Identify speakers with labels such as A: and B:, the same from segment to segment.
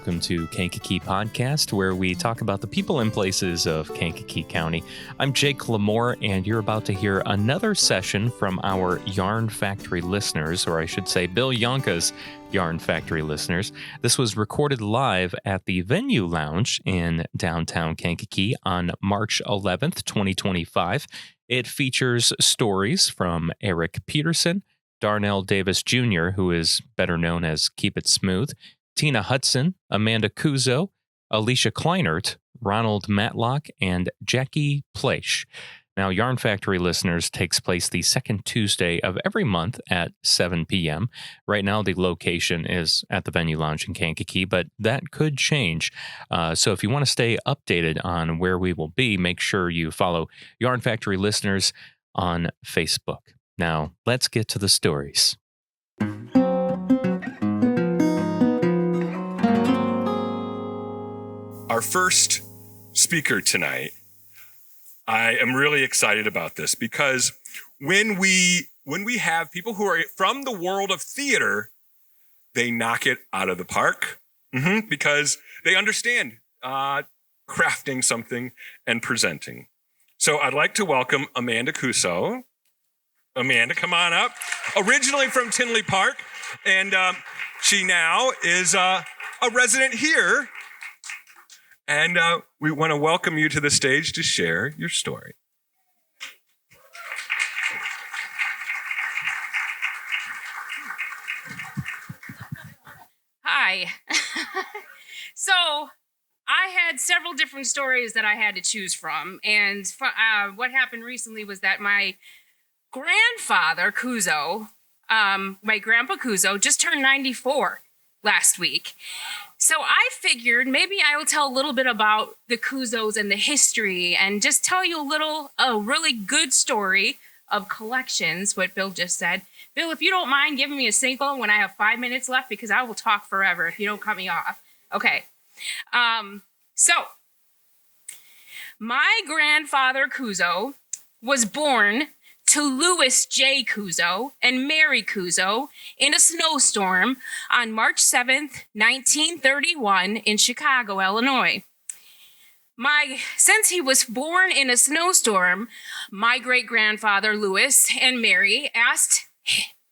A: welcome to Kankakee Podcast, where we talk about the people and places of Kankakee County. I'm Jake Lamore, and you're about to hear another session from our Yarn Factory listeners, or I should say Bill Yohnka's Yarn Factory listeners. This was recorded live at the Venue Lounge in Downtown Kankakee on March 11th, 2025. It features stories from Eric Peterson, Darnell Davis Jr., who is better known as Keep It Smooth, Tina Hudson, Amanda Cuzzo, Alicia Kleinert, Ronald Matlock, and Jackie Plaish. Now, Yarn Factory Listeners takes place the second Tuesday of every month at 7 p.m. Right now, the location is at the Venue Lounge in Kankakee, but that could change. So if you want to stay updated on where we will be, make sure you follow Yarn Factory Listeners on Facebook. Now, let's get to the stories.
B: Our first speaker tonight, I am really excited about this because when we have people who are from the world of theater, they knock it out of the park because they understand crafting something and presenting. So I'd like to welcome Amanda Cuzzo. Amanda, come on up. Originally from Tinley Park, and she now is a resident here. And we want to welcome you to the stage to share your story.
C: Hi. So I had several different stories that I had to choose from. And what happened recently was that my grandfather, Cuzzo, my grandpa Cuzzo, just turned 94 last week. So I figured maybe I will tell a little bit about the Cuzzos and the history and just tell you a really good story of collections, what Bill just said. Bill, if you don't mind giving me a single when I have 5 minutes left, because I will talk forever if you don't cut me off. Okay. So my grandfather Cuzzo was born to Louis J. Cuzzo and Mary Cuzzo in a snowstorm on March 7th, 1931 in Chicago, Illinois. Since he was born in a snowstorm, my great-grandfather Louis and Mary asked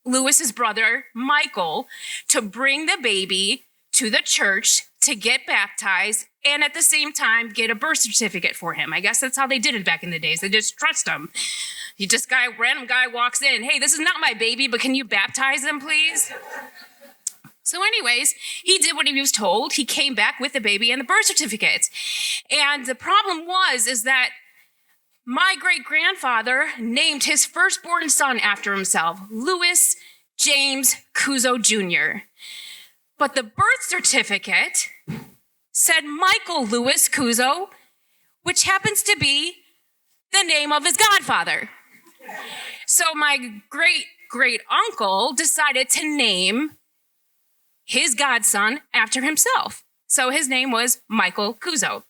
C: Louis's brother Michael to bring the baby to the church to get baptized and at the same time get a birth certificate for him. I guess that's how they did it back in the days. They just trust him. Random guy walks in, hey, this is not my baby, but can you baptize him, please? So anyways, he did what he was told. He came back with the baby and the birth certificate. And the problem is that my great-grandfather named his firstborn son after himself, Louis James Cuzzo Jr. But the birth certificate said Michael Louis Cuzzo, which happens to be the name of his godfather. So my great-great-uncle decided to name his godson after himself. So his name was Michael Cuzzo.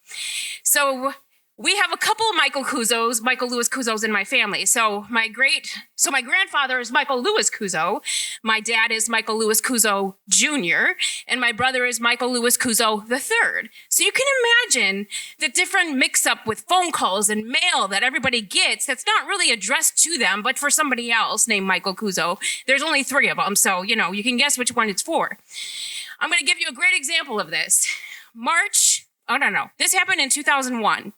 C: So we have a couple of Michael Louis Cuzzos in my family. So my grandfather is Michael Louis Cuzzo. My dad is Michael Louis Cuzzo Jr. And my brother is Michael Louis Cuzzo III. So you can imagine the different mix-up with phone calls and mail that everybody gets that's not really addressed to them, but for somebody else named Michael Cuzzo. There's only 3 of them, so, you can guess which one it's for. I'm going to give you a great example of this. This happened in 2001.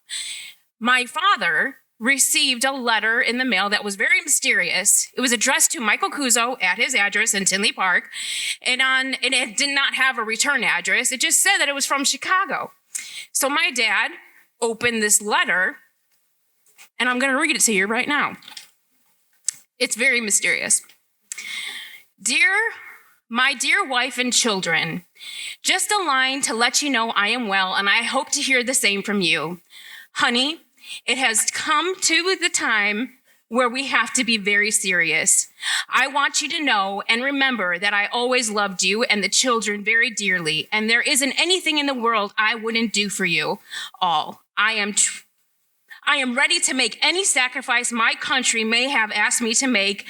C: My father received a letter in the mail that was very mysterious. It was addressed to Michael Cuzzo at his address in Tinley Park, and it did not have a return address. It just said that it was from Chicago. So my dad opened this letter, and I'm going to read it to you right now. It's very mysterious. My dear wife and children, just a line to let you know I am well, and I hope to hear the same from you. Honey, it has come to the time where we have to be very serious. I want you to know and remember that I always loved you and the children very dearly, and there isn't anything in the world I wouldn't do for you all. I am ready to make any sacrifice my country may have asked me to make.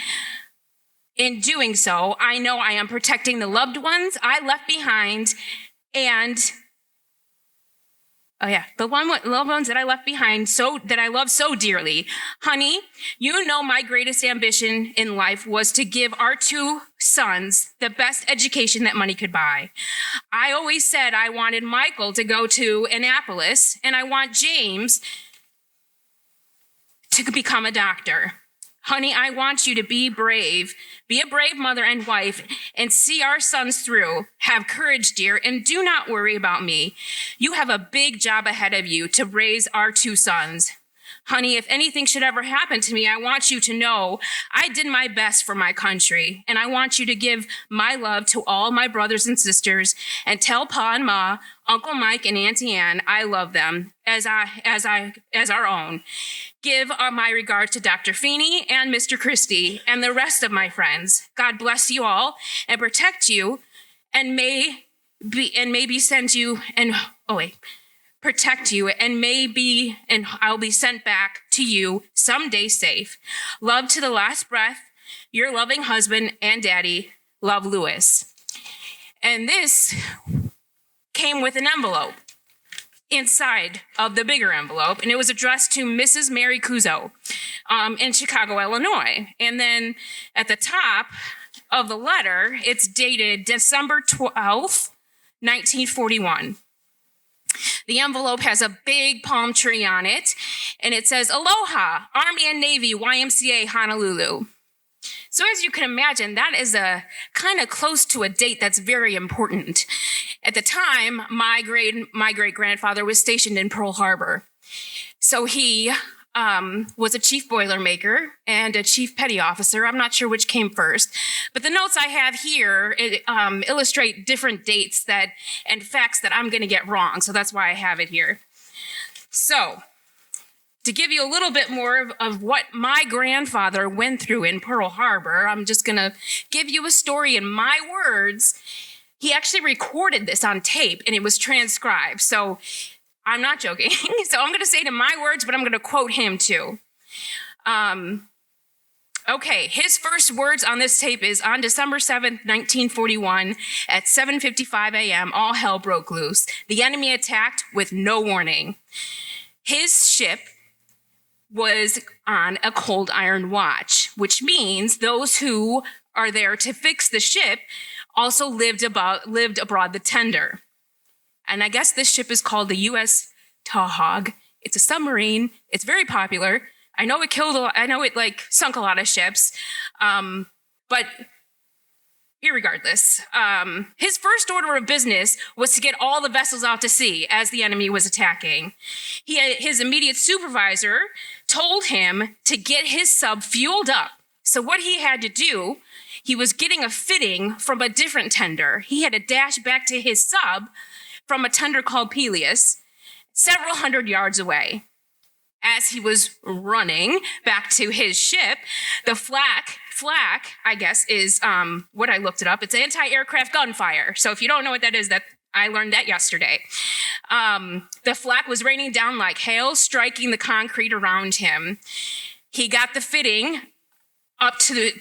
C: In doing so, I know I am protecting the loved ones I left behind, and Oh yeah, the loved ones that I left behind, so that I love so dearly. Honey, you know my greatest ambition in life was to give our 2 sons the best education that money could buy. I always said I wanted Michael to go to Annapolis, and I want James to become a doctor. Honey, I want you to be brave. Be a brave mother and wife and see our sons through. Have courage, dear, and do not worry about me. You have a big job ahead of you to raise our 2 sons. Honey, if anything should ever happen to me, I want you to know I did my best for my country, and I want you to give my love to all my brothers and sisters, and tell Pa and Ma, Uncle Mike and Auntie Ann, I love them as our own. Give my regard to Dr. Feeney and Mr. Christie and the rest of my friends. God bless you all and protect you, and maybe send you and protect you, and I'll be sent back to you someday safe. Love to the last breath, your loving husband and daddy. Love, Louis. And this came with an envelope inside of the bigger envelope, and it was addressed to Mrs. Mary Cuzzo in Chicago, Illinois. And then at the top of the letter, it's dated December 12th, 1941. The envelope has a big palm tree on it, and it says, Aloha, Army and Navy, YMCA, Honolulu. So as you can imagine, that is a kind of close to a date that's very important. At the time, my great-grandfather was stationed in Pearl Harbor. So he was a chief boilermaker and a chief petty officer. I'm not sure which came first. But the notes I have here illustrate different dates and facts that I'm going to get wrong. So that's why I have it here. So to give you a little bit more of what my grandfather went through in Pearl Harbor, I'm just going to give you a story in my words. He actually recorded this on tape, and it was transcribed. So I'm not joking. So I'm going to say it in my words, but I'm going to quote him too. Okay, his first words on this tape is, on December 7th, 1941, at 7:55 a.m., all hell broke loose. The enemy attacked with no warning. His ship was on a cold iron watch, which means those who are there to fix the ship also lived abroad the tender. And I guess this ship is called the U.S. Towahg. It's a submarine. It's very popular. I know it sunk a lot of ships. But irregardless, his first order of business was to get all the vessels out to sea as the enemy was attacking. His immediate supervisor told him to get his sub fueled up. So what he had to do, he was getting a fitting from a different tender. He had to dash back to his sub from a tender called Peleus, several hundred yards away. As he was running back to his ship, the flak, I guess, is what I looked it up. It's anti-aircraft gunfire. So if you don't know what that is, I learned that yesterday. The flak was raining down like hail, striking the concrete around him. He got the fitting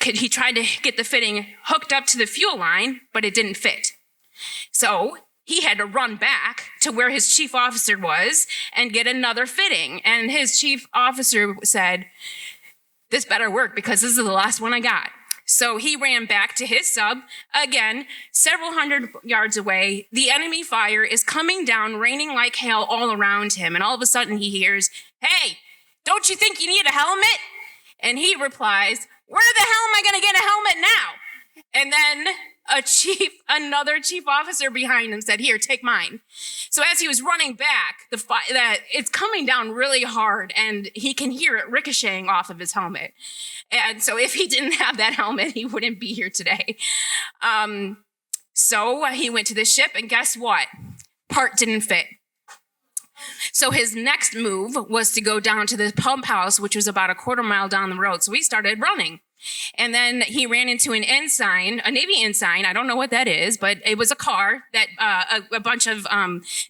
C: he tried to get the fitting hooked up to the fuel line, but it didn't fit. So he had to run back to where his chief officer was and get another fitting. And his chief officer said, this better work because this is the last one I got. So he ran back to his sub, again, several hundred yards away. The enemy fire is coming down, raining like hail all around him. And all of a sudden he hears, hey, don't you think you need a helmet? And he replies, where the hell am I going to get a helmet now? And then another chief officer behind him said, here, take mine. So as he was running back, it's coming down really hard, and he can hear it ricocheting off of his helmet. And so if he didn't have that helmet, he wouldn't be here today. So he went to the ship, and guess what? Part didn't fit. So his next move was to go down to the pump house, which was about a quarter mile down the road. So he started running. And then he ran into an ensign, a Navy ensign. I don't know what that is, but it was a car that a bunch of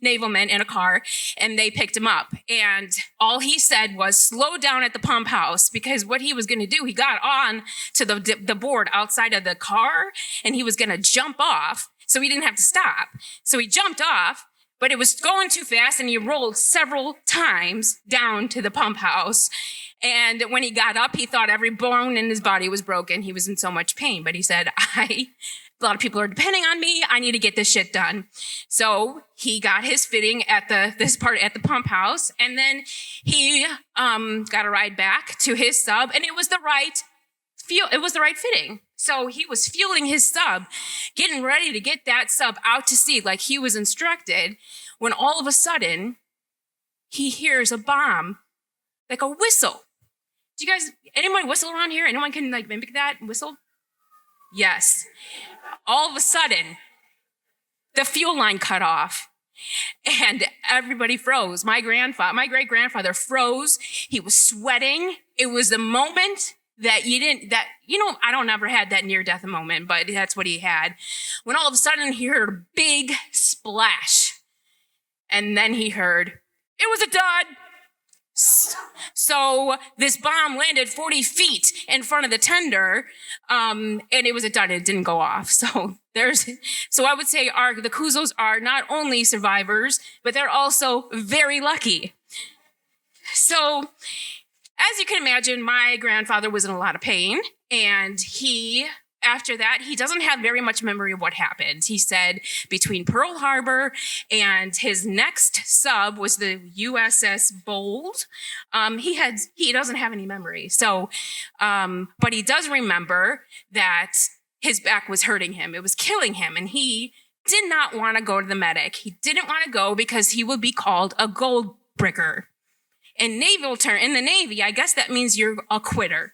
C: naval men in a car, and they picked him up. And all he said was, slow down at the pump house, because what he was going to do, he got on to the board outside of the car, and he was going to jump off so he didn't have to stop. So he jumped off, but it was going too fast, and he rolled several times down to the pump house. And when he got up, he thought every bone in his body was broken. He was in so much pain, but he said, a lot of people are depending on me. I need to get this shit done. So he got his fitting at the pump house, and then he got a ride back to his sub, and it was the right fitting. So he was fueling his sub, getting ready to get that sub out to sea like he was instructed, when all of a sudden he hears a bomb, like a whistle. Do you guys, anyone whistle around here? Anyone can like mimic that whistle? Yes. All of a sudden, the fuel line cut off and everybody froze. My great-grandfather froze. He was sweating. It was the moment that I don't never had that near-death moment, but that's what he had. When all of a sudden he heard a big splash. And then he heard, it was a dud. So this bomb landed 40 feet in front of the tender, and it was a dud. It didn't go off. So I would say the Cuzzos are not only survivors, but they're also very lucky. So as you can imagine, my grandfather was in a lot of pain, and after that, he doesn't have very much memory of what happened. He said between Pearl Harbor and his next sub was the USS Bold, he doesn't have any memory. So, but he does remember that his back was hurting him. It was killing him, and he did not want to go to the medic. He didn't want to go because he would be called a gold bricker. In the Navy, I guess that means you're a quitter.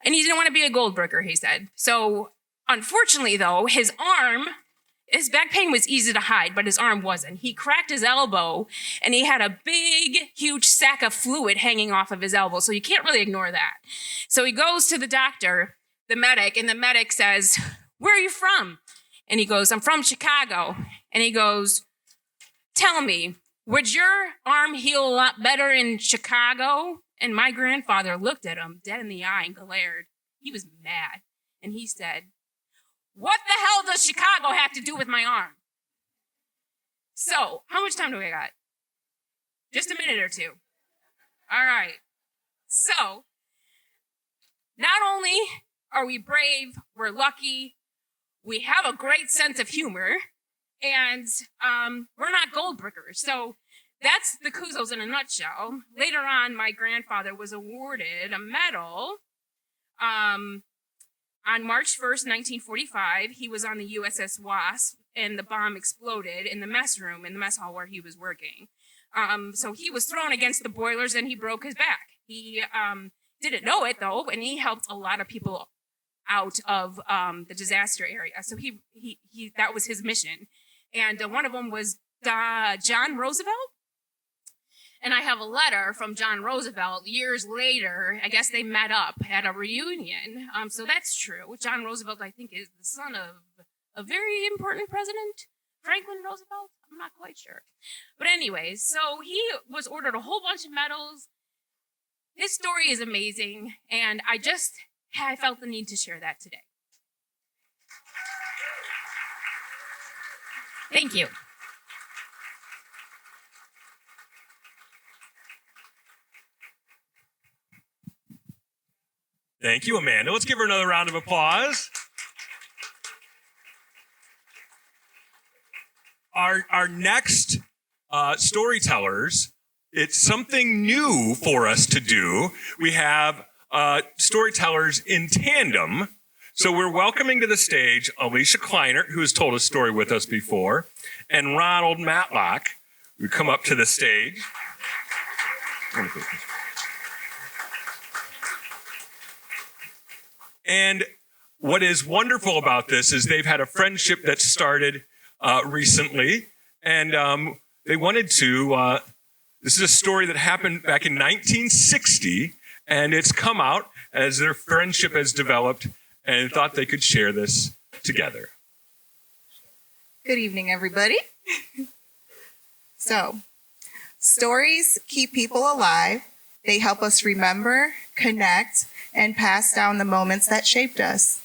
C: And he didn't want to be a gold bricker, he said. So, unfortunately, though, his back pain was easy to hide, but his arm wasn't. He cracked his elbow, and he had a big, huge sack of fluid hanging off of his elbow, so you can't really ignore that. So he goes to the doctor, the medic, and the medic says, where are you from? And he goes, I'm from Chicago. And he goes, tell me, would your arm heal a lot better in Chicago? And my grandfather looked at him dead in the eye and glared. He was mad. And he said, what the hell does Chicago have to do with my arm? So, how much time do we got? Just a minute or two. All right. So, not only are we brave, we're lucky, we have a great sense of humor, and we're not gold brickers. So, that's the Cuzzos in a nutshell. Later on, my grandfather was awarded a medal. On March 1st, 1945, he was on the USS Wasp, and the bomb exploded in the mess hall where he was working. So he was thrown against the boilers, and he broke his back. He didn't know it, though, and he helped a lot of people out of the disaster area. So he that was his mission. And one of them was John Roosevelt. And I have a letter from John Roosevelt years later. I guess they met up at a reunion. So that's true. John Roosevelt, I think, is the son of a very important president, Franklin Roosevelt. I'm not quite sure. But anyways, so he was ordered a whole bunch of medals. His story is amazing. And I felt the need to share that today. Thank you.
B: Thank you, Amanda. Let's give her another round of applause. Our next storytellers, it's something new for us to do. We have storytellers in tandem. So we're welcoming to the stage Alicia Kleinert, who has told a story with us before, and Ronald Matlock, who come up to the stage. And what is wonderful about this is they've had a friendship that started recently, and they wanted to, this is a story that happened back in 1960, and it's come out as their friendship has developed, and thought they could share this together.
D: Good evening, everybody. So, stories keep people alive. They help us remember, connect, and pass down the moments that shaped us.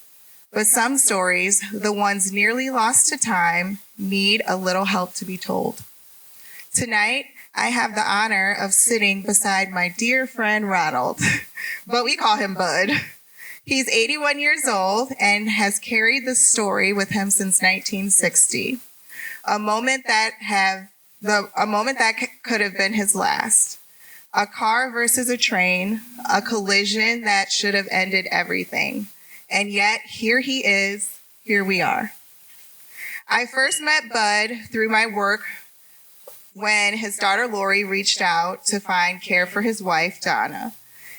D: But some stories, the ones nearly lost to time, need a little help to be told. Tonight, I have the honor of sitting beside my dear friend Ronald, but we call him Bud. He's 81 years old and has carried the story with him since 1960. A moment that could have been his last. A car versus a train, a collision that should have ended everything. And yet, here he is, here we are. I first met Bud through my work when his daughter Lori reached out to find care for his wife, Donna.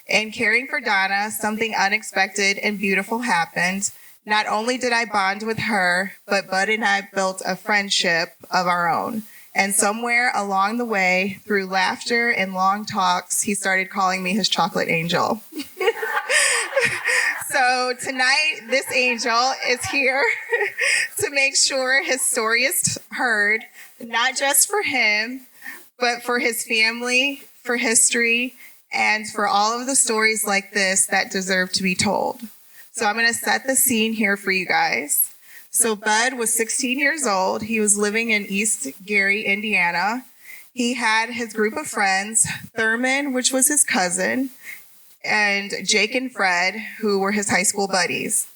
D: In caring for Donna, something unexpected and beautiful happened. Not only did I bond with her, but Bud and I built a friendship of our own. And somewhere along the way, through laughter and long talks, he started calling me his chocolate angel. So tonight, this angel is here to make sure his story is heard, not just for him, but for his family, for history, and for all of the stories like this that deserve to be told. So I'm going to set the scene here for you guys. So Bud was 16 years old. He was living in East Gary, Indiana. He had his group of friends, Thurman, which was his cousin, and Jake and Fred, who were his high school buddies.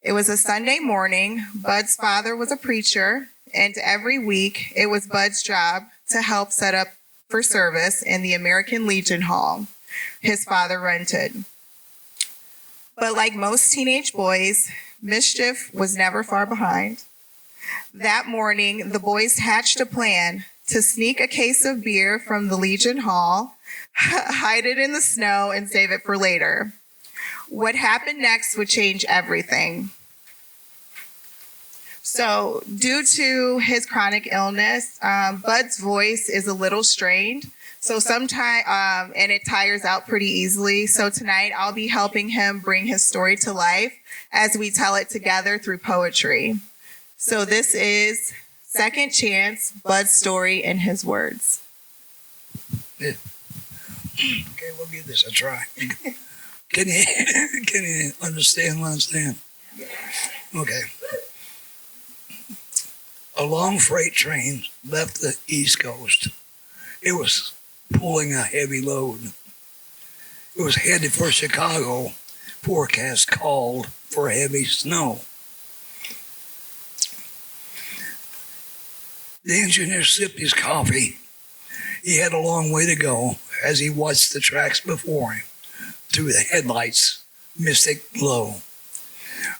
D: It was a Sunday morning. Bud's father was a preacher, and every week it was Bud's job to help set up for service in the American Legion Hall his father rented. But like most teenage boys, mischief was never far behind. That morning, the boys hatched a plan to sneak a case of beer from the Legion Hall, hide it in the snow, and save it for later. What happened next would change everything. So, due to his chronic illness, Bud's voice is a little strained. So sometimes, and it tires out pretty easily. So tonight I'll be helping him bring his story to life as we tell it together through poetry. So this is Second Chance, Bud's story in his words.
E: Yeah. Okay, we'll give this a try. Can you understand what I'm saying? Okay. A long freight train left the East Coast. It was pulling a heavy load. It was headed for Chicago. Forecast called for heavy snow. The engineer sipped his coffee. He had a long way to go as he watched the tracks before him through the headlights' mystic glow.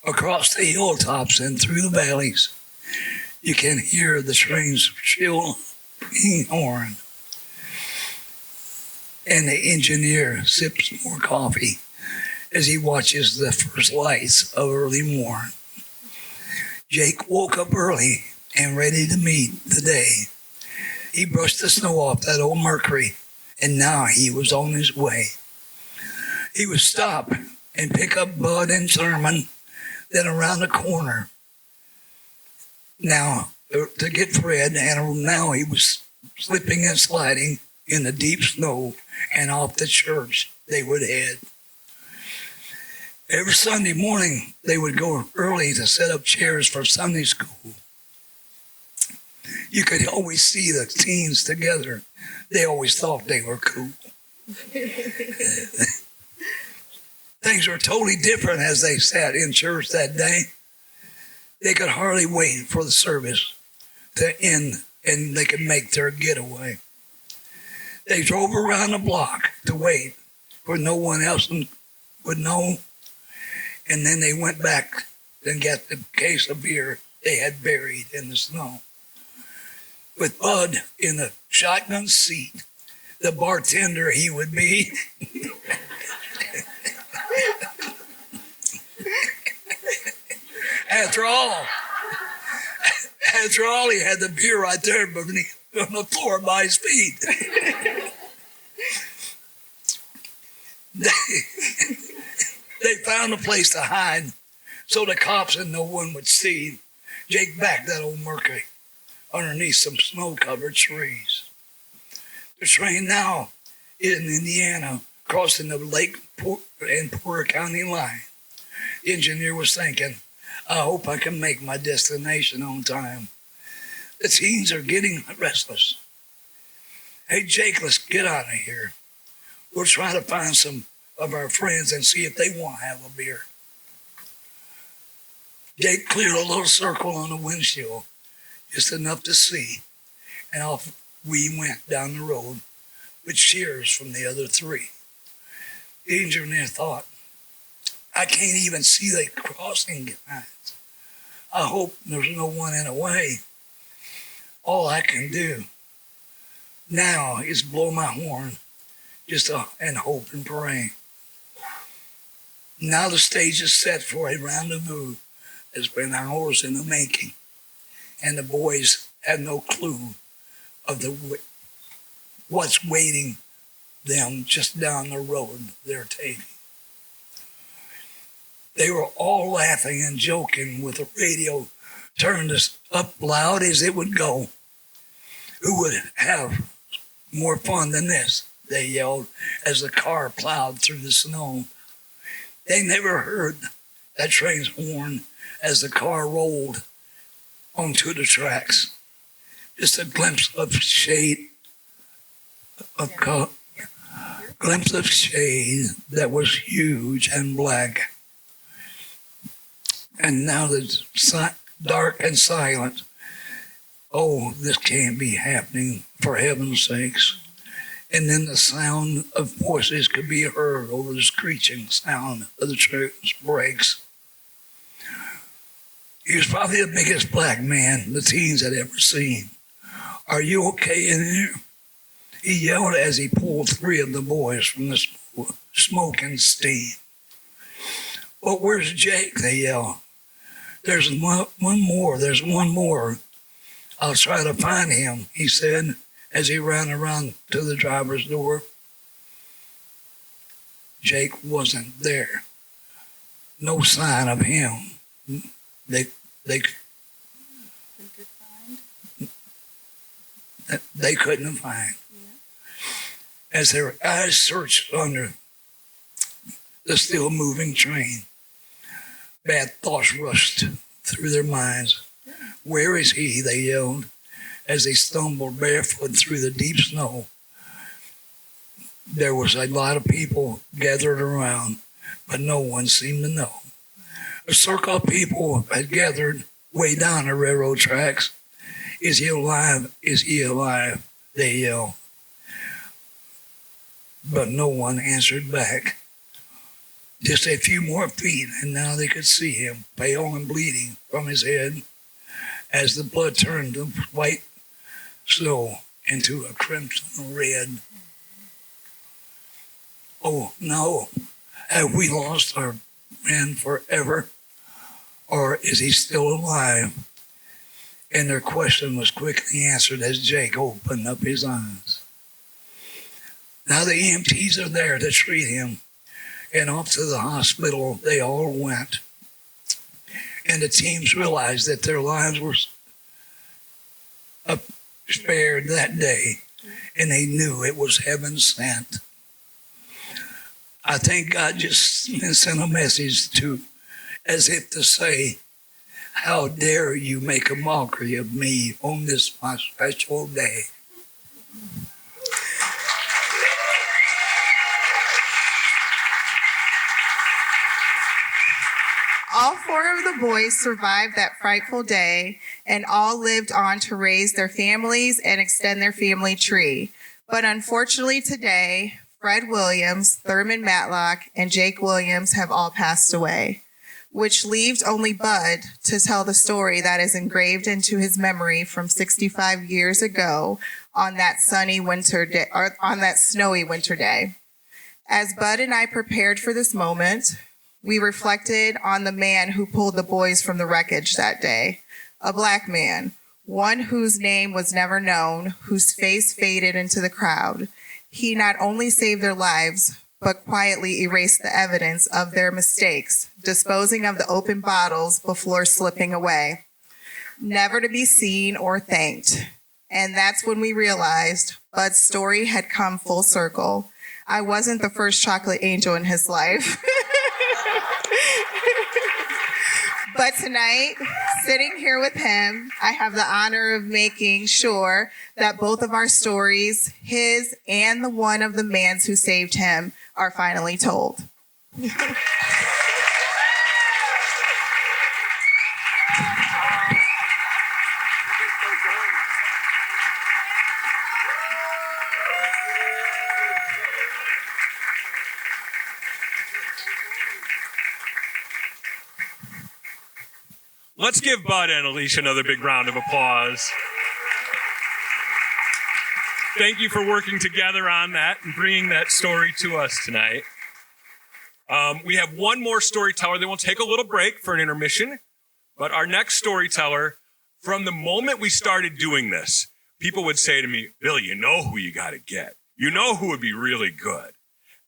E: Across the hilltops and through the valleys, you can hear the train's shrill horn. And the engineer sips more coffee as he watches the first lights of early morn. Jake woke up early and ready to meet the day. He brushed the snow off that old Mercury, and now he was on his way. He would stop and pick up Bud and Sherman, then around the corner. Now, to get Fred, and now he was slipping and sliding in the deep snow, and off to church they would head. Every Sunday morning, they would go early to set up chairs for Sunday school. You could always see the teens together. They always thought they were cool. Things were totally different as they sat in church that day. They could hardly wait for the service to end and they could make their getaway. They drove around the block to wait for no one else would know. And then they went back and got the case of beer they had buried in the snow. With Bud in the shotgun seat, the bartender he would be. After all, he had the beer right there on the floor by his feet. They found a place to hide so the cops and no one would see. Jake backed that old Mercury underneath some snow-covered trees. The train now is in Indiana, crossing the Lake and Porter County line. The engineer was thinking, I hope I can make my destination on time. The teens are getting restless. Hey, Jake, let's get out of here. We'll try to find some of our friends and see if they want to have a beer. Jake cleared a little circle on the windshield, just enough to see, and off we went down the road with cheers from the other three. The engineer thought, I can't even see the crossing lines. I hope there's no one in the way. All I can do now is blow my horn and hope and pray. Now the stage is set for a rendezvous that's been hours in the making, and the boys have no clue of what's waiting them just down the road they're taking. They were all laughing and joking with the radio turned up loud as it would go. Who would have more fun than this? They yelled as the car plowed through the snow. They never heard that train's horn as the car rolled onto the tracks. Just a glimpse of shade, glimpse of shade that was huge and black. And now it's dark and silent. Oh, this can't be happening, for heaven's sakes. And then the sound of voices could be heard over the screeching sound of the train's brakes. He was probably the biggest black man the teens had ever seen. Are you okay in here? He yelled as he pulled three of the boys from the smoke and steam. But where's Jake? They yelled. There's one more. I'll try to find him, he said as he ran around to the driver's door. Jake wasn't there. No sign of him. They couldn't find. As their eyes searched under the still moving train, bad thoughts rushed through their minds. Where is he? They yelled as they stumbled barefoot through the deep snow. There was a lot of people gathered around, but no one seemed to know. A circle of people had gathered way down the railroad tracks. Is he alive? Is he alive? They yelled. But no one answered back. Just a few more feet, and now they could see him, pale and bleeding from his head, as the blood turned to white snow into a crimson red. Oh no, have we lost our man forever? Or is he still alive? And their question was quickly answered as Jake opened up his eyes. Now the EMTs are there to treat him, and off to the hospital they all went. And the teams realized that their lives were spared that day, and they knew it was heaven sent. I think God just sent a message as if to say, how dare you make a mockery of me on this my special day.
D: All four of the boys survived that frightful day, and all lived on to raise their families and extend their family tree. But unfortunately today, Fred Williams, Thurman Matlock, and Jake Williams have all passed away, which leaves only Bud to tell the story that is engraved into his memory from 65 years ago on that sunny winter day, or on that snowy winter day. As Bud and I prepared for this moment, we reflected on the man who pulled the boys from the wreckage that day, a black man, one whose name was never known, whose face faded into the crowd. He not only saved their lives, but quietly erased the evidence of their mistakes, disposing of the open bottles before slipping away, never to be seen or thanked. And that's when we realized Bud's story had come full circle. I wasn't the first chocolate angel in his life. But tonight, sitting here with him, I have the honor of making sure that both of our stories, his and the one of the man who saved him, are finally told.
B: Let's give Bud and Alicia another big round of applause. Thank you for working together on that and bringing that story to us tonight. We have one more storyteller. Then we'll take a little break for an intermission. But our next storyteller, from the moment we started doing this, people would say to me, Bill, you know who you got to get. You know who would be really good.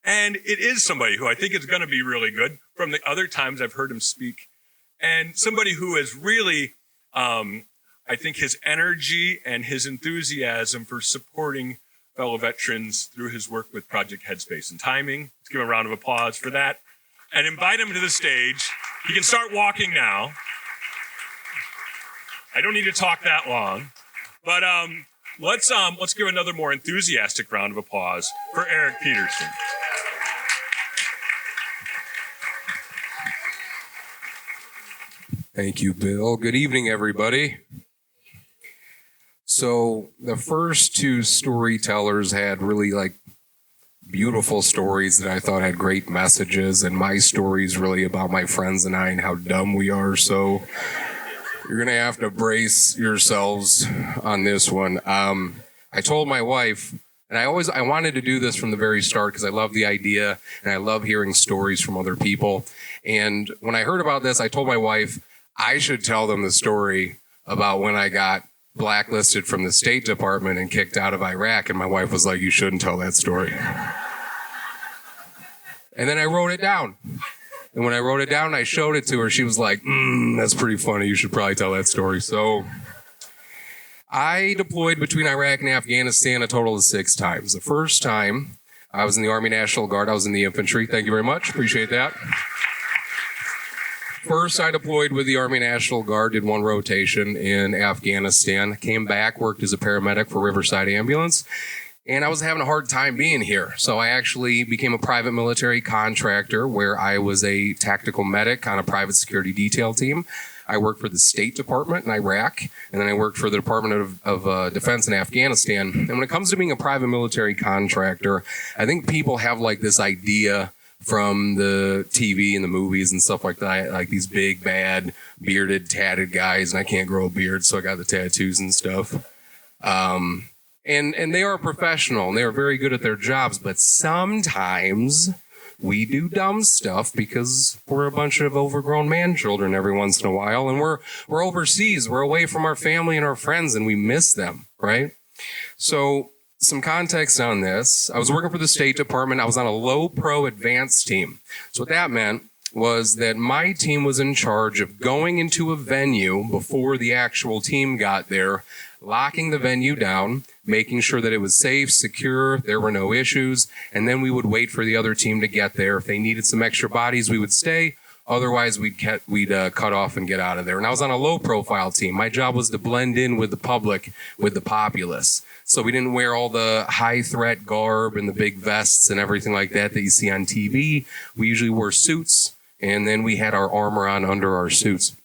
B: And it is somebody who I think is going to be really good from the other times I've heard him speak. And somebody who is really, I think his energy and his enthusiasm for supporting fellow veterans through his work with Project Headspace and Timing. Let's give him a round of applause for that. And invite him to the stage. He can start walking now. I don't need to talk that long. But let's give another more enthusiastic round of applause for Eric Peterson.
F: Thank you, Bill. Good evening, everybody. So the first two storytellers had really beautiful stories that I thought had great messages, and my story is really about my friends and I and how dumb we are. So you're going to have to brace yourselves on this one. I told my wife, and I wanted to do this from the very start because I love the idea and I love hearing stories from other people. And when I heard about this, I told my wife, I should tell them the story about when I got blacklisted from the State Department and kicked out of Iraq. And my wife was like, you shouldn't tell that story. And then I wrote it down. And when I wrote it down, I showed it to her. She was like, that's pretty funny. You should probably tell that story. So I deployed between Iraq and Afghanistan a total of 6 times. The first time I was in the Army National Guard. I was in the infantry. Thank you very much. Appreciate that. First, I deployed with the Army National Guard, did 1 rotation in Afghanistan, came back, worked as a paramedic for Riverside Ambulance, and I was having a hard time being here. So I actually became a private military contractor where I was a tactical medic on a private security detail team. I worked for the State Department in Iraq, and then I worked for the Department of Defense in Afghanistan. And when it comes to being a private military contractor, I think people have this idea from the TV and the movies and stuff like that, like these big, bad, bearded, tatted guys, and I can't grow a beard, so I got the tattoos and stuff. And they are professional, and they are very good at their jobs, but sometimes we do dumb stuff because we're a bunch of overgrown man children every once in a while, and we're overseas, we're away from our family and our friends, and we miss them, right? So some context on this. I was working for the State Department. I was on a low pro advanced team. So what that meant was that my team was in charge of going into a venue before the actual team got there, locking the venue down, making sure that it was safe, secure, there were no issues, and then we would wait for the other team to get there. If they needed some extra bodies, we would stay. Otherwise, we'd cut off and get out of there. And I was on a low-profile team. My job was to blend in with the public, with the populace. So we didn't wear all the high-threat garb and the big vests and everything like that you see on TV. We usually wore suits, and then we had our armor on under our suits.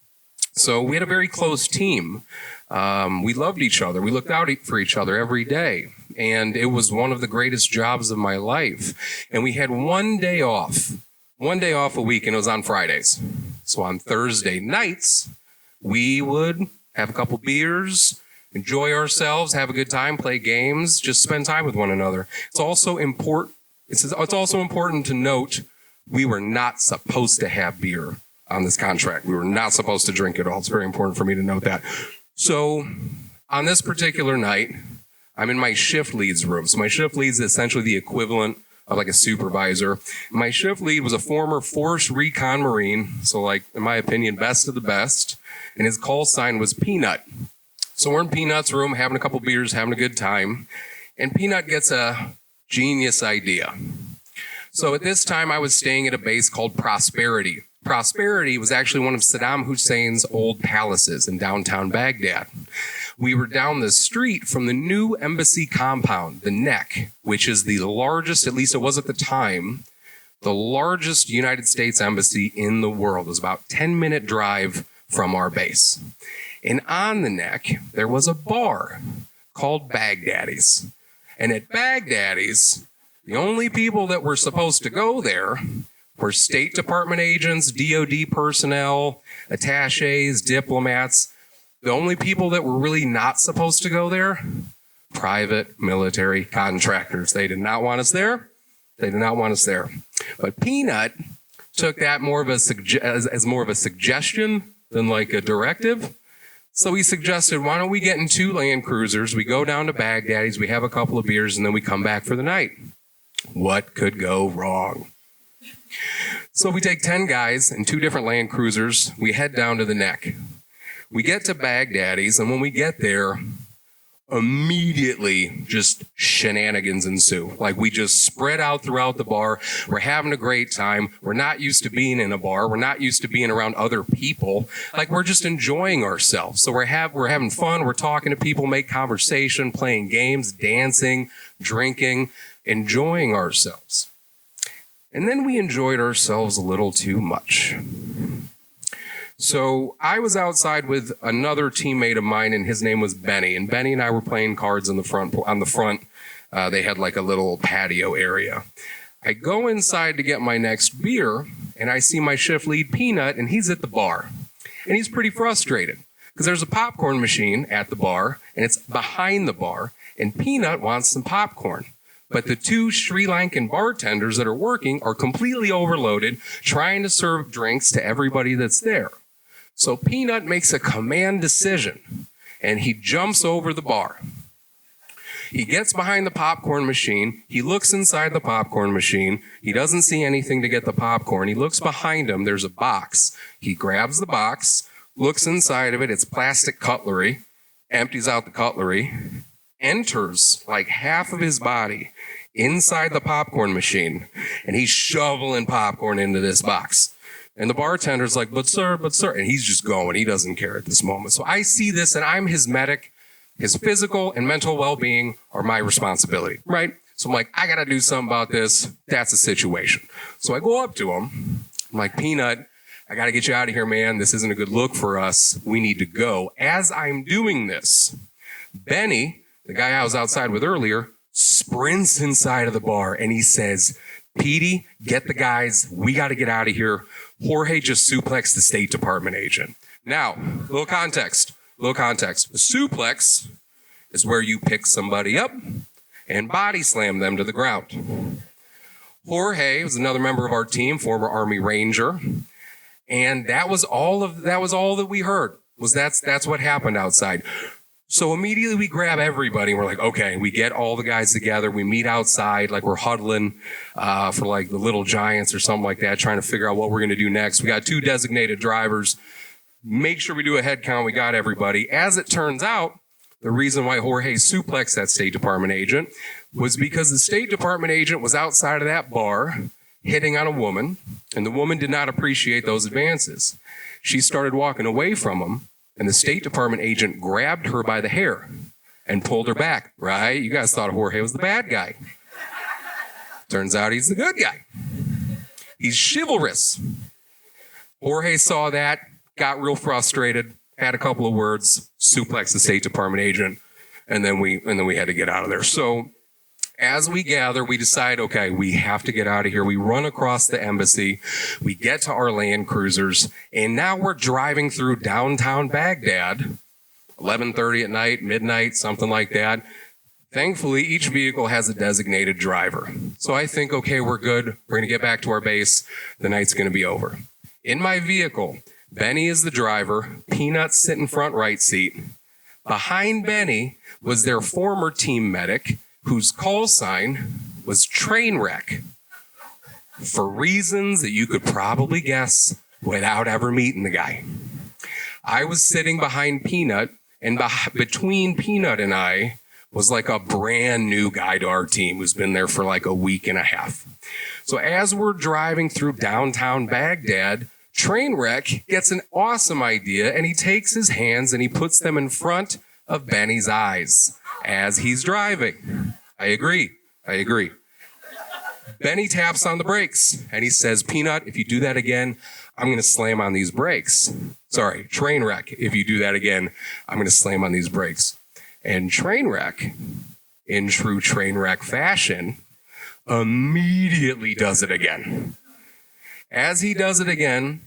F: So we had a very close team. We loved each other. We looked out for each other every day. And it was one of the greatest jobs of my life. And we had one day off a week, and it was on Fridays. So on Thursday nights, we would have a couple beers, enjoy ourselves, have a good time, play games, just spend time with one another. It's also important to note we were not supposed to have beer on this contract. We were not supposed to drink at all. It's very important for me to note that. So on this particular night, I'm in my shift lead's room. So my shift lead is essentially the equivalent of a supervisor. My shift lead was a former Force Recon Marine, so in my opinion, best of the best, and his call sign was Peanut. So we're in Peanut's room, having a couple beers, having a good time, and Peanut gets a genius idea. So at this time, I was staying at a base called Prosperity. Prosperity was actually one of Saddam Hussein's old palaces in downtown Baghdad. We were down the street from the new embassy compound, the Neck, which is the largest, at least it was at the time, the largest United States embassy in the world. It was about a 10-minute drive from our base. And on the Neck, there was a bar called Baghdaddy's. And at Baghdaddy's, the only people that were supposed to go there were State Department agents, DOD personnel, attachés, diplomats. The only people that were really not supposed to go there, private military contractors. They did not want us there. They did not want us there. But Peanut took that more of as more of a suggestion than like a directive. So he suggested, why don't we get in 2 Land Cruisers, we go down to Baghdaddy's, we have a couple of beers, and then we come back for the night. What could go wrong? So we take 10 guys in 2 different Land Cruisers, we head down to the Neck. We get to Baghdaddy's, and when we get there, immediately just shenanigans ensue. Like, we just spread out throughout the bar. We're having a great time. We're not used to being in a bar. We're not used to being around other people. Like, we're just enjoying ourselves. So we're having fun. We're talking to people, make conversation, playing games, dancing, drinking, enjoying ourselves. And then we enjoyed ourselves a little too much. So I was outside with another teammate of mine, and his name was Benny. And Benny and I were playing cards on the front. They had like a little patio area. I go inside to get my next beer, and I see my shift lead Peanut, and he's at the bar. And he's pretty frustrated because there's a popcorn machine at the bar, and it's behind the bar, and Peanut wants some popcorn. But the 2 Sri Lankan bartenders that are working are completely overloaded, trying to serve drinks to everybody that's there. So Peanut makes a command decision, and he jumps over the bar. He gets behind the popcorn machine. He looks inside the popcorn machine. He doesn't see anything to get the popcorn. He looks behind him. There's a box. He grabs the box, looks inside of it. It's plastic cutlery, empties out the cutlery, enters like half of his body inside the popcorn machine, and he's shoveling popcorn into this box. And the bartender's like, but sir, and he's just going. He doesn't care at this moment. So I see this, and I'm his medic. His physical and mental well-being are my responsibility, right? So I'm like, I got to do something about this. That's a situation. So I go up to him. I'm like, Peanut, I got to get you out of here, man. This isn't a good look for us. We need to go. As I'm doing this, Benny, the guy I was outside with earlier, sprints inside of the bar, and he says, Petey, get the guys. We got to get out of here. Jorge just suplexed the State Department agent. Now, little context. A suplex is where you pick somebody up and body slam them to the ground. Jorge was another member of our team, former Army Ranger, and that was all that we heard. That's what happened outside. So immediately we grab everybody and we're like, okay, we get all the guys together. We meet outside, like we're huddling for like the Little Giants or something like that, trying to figure out what we're going to do next. We got 2 designated drivers. Make sure we do a head count. We got everybody. As it turns out, the reason why Jorge suplexed that State Department agent was because the State Department agent was outside of that bar hitting on a woman, and the woman did not appreciate those advances. She started walking away from him, and the State Department agent grabbed her by the hair and pulled her back, right? You guys thought Jorge was the bad guy. Turns out he's the good guy. He's chivalrous. Jorge saw that, got real frustrated, had a couple of words, suplexed the State Department agent, and then we had to get out of there. So as we gather, we decide, okay, we have to get out of here. We run across the embassy. We get to our Land Cruisers, and now we're driving through downtown Baghdad, 11:30 at night, midnight, something like that. Thankfully, each vehicle has a designated driver. So I think, okay, we're good. We're going to get back to our base. The night's going to be over. In my vehicle, Benny is the driver. Peanut's sitting front right seat. Behind Benny was their former team medic, whose call sign was train wreck, for reasons that you could probably guess without ever meeting the guy. I was sitting behind Peanut, and between Peanut and I was like a brand new guy to our team who's been there for like a week and a half. So as we're driving through downtown Baghdad, Trainwreck gets an awesome idea, and he takes his hands and he puts them in front of Benny's eyes as he's driving. I agree. Benny taps on the brakes and he says, Peanut, if you do that again, I'm going to slam on these brakes. Sorry, Trainwreck, if you do that again, I'm going to slam on these brakes. And Trainwreck, in true Trainwreck fashion, immediately does it again. As he does it again,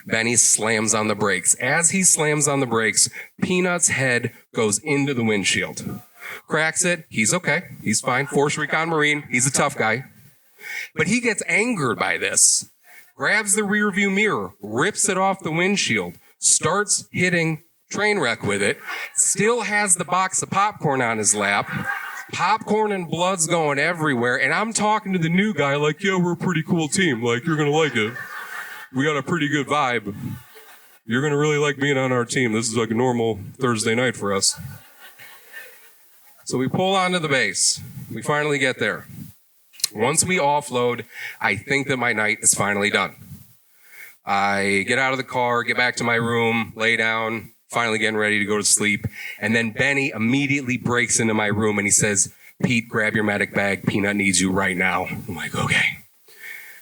F: Benny slams on the brakes. As he slams on the brakes, Peanut's head goes into the windshield. Cracks it. He's okay. He's fine. Force Recon Marine. He's a tough guy. But he gets angered by this, grabs the rearview mirror, rips it off the windshield, starts hitting Trainwreck with it, still has the box of popcorn on his lap, popcorn and blood's going everywhere, and I'm talking to the new guy like, yeah, we're a pretty cool team. Like, you're going to like it. We got a pretty good vibe. You're going to really like being on our team. This is like a normal Thursday night for us. So we pull onto the base. We finally get there. Once we offload, I think that my night is finally done. I get out of the car, get back to my room, lay down, finally getting ready to go to sleep. And then Benny immediately breaks into my room and he says, Pete, grab your medic bag. Peanut needs you right now. I'm like, okay.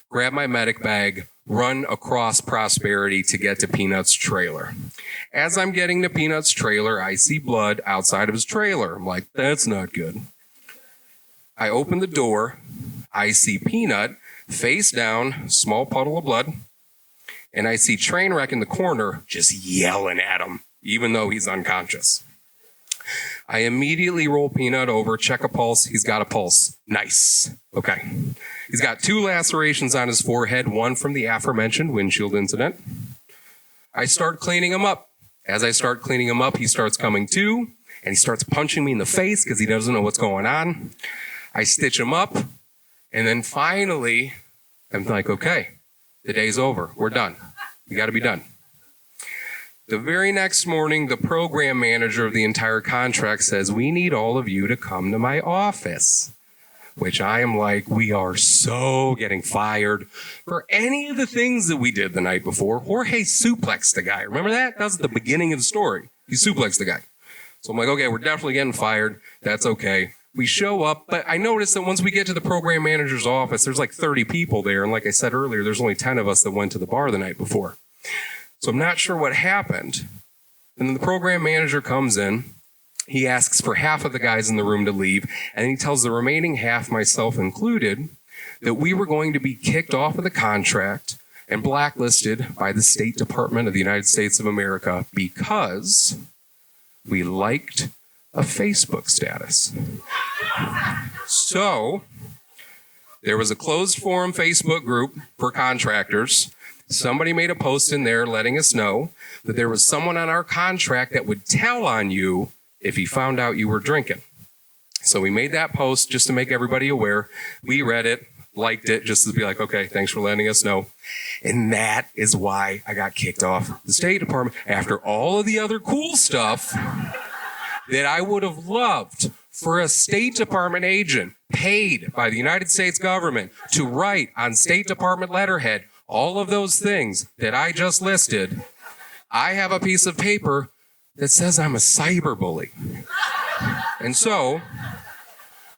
F: Grab my medic bag, run across Prosperity to get to Peanut's trailer. As I'm getting to Peanut's trailer, I see blood outside of his trailer. I'm like, that's not good. I open the door. I see Peanut face down, small puddle of blood, and I see Trainwreck in the corner just yelling at him, even though he's unconscious. I immediately roll Peanut over, check a pulse. He's got a pulse. Nice. Okay. He's got 2 lacerations on his forehead, one from the aforementioned windshield incident. I start cleaning him up. As I start cleaning him up, he starts coming to, and he starts punching me in the face because he doesn't know what's going on. I stitch him up. And then finally, I'm like, okay, the day's over. We're done. We got to be done. The very next morning, the program manager of the entire contract says, we need all of you to come to my office, which I am like, we are so getting fired for any of the things that we did the night before. Jorge suplexed the guy. Remember that? That was at the beginning of the story. He suplexed the guy. So I'm like, okay, we're definitely getting fired. That's okay. We show up, but I noticed that once we get to the program manager's office, there's like 30 people there. And like I said earlier, there's only 10 of us that went to the bar the night before. So I'm not sure what happened. And then the program manager comes in. He asks for half of the guys in the room to leave. And he tells the remaining half, myself included, that we were going to be kicked off of the contract and blacklisted by the State Department of the United States of America because we liked a Facebook status. So there was a closed forum Facebook group for contractors. Somebody made a post in there letting us know that there was someone on our contract that would tell on you if he found out you were drinking. So we made that post just to make everybody aware. We read it, liked it, just to be like, okay, thanks for letting us know. And that is why I got kicked off the State Department after all of the other cool stuff that I would have loved for a State Department agent paid by the United States government to write on State Department letterhead all of those things that I just listed. I have a piece of paper that says I'm a cyberbully. And so,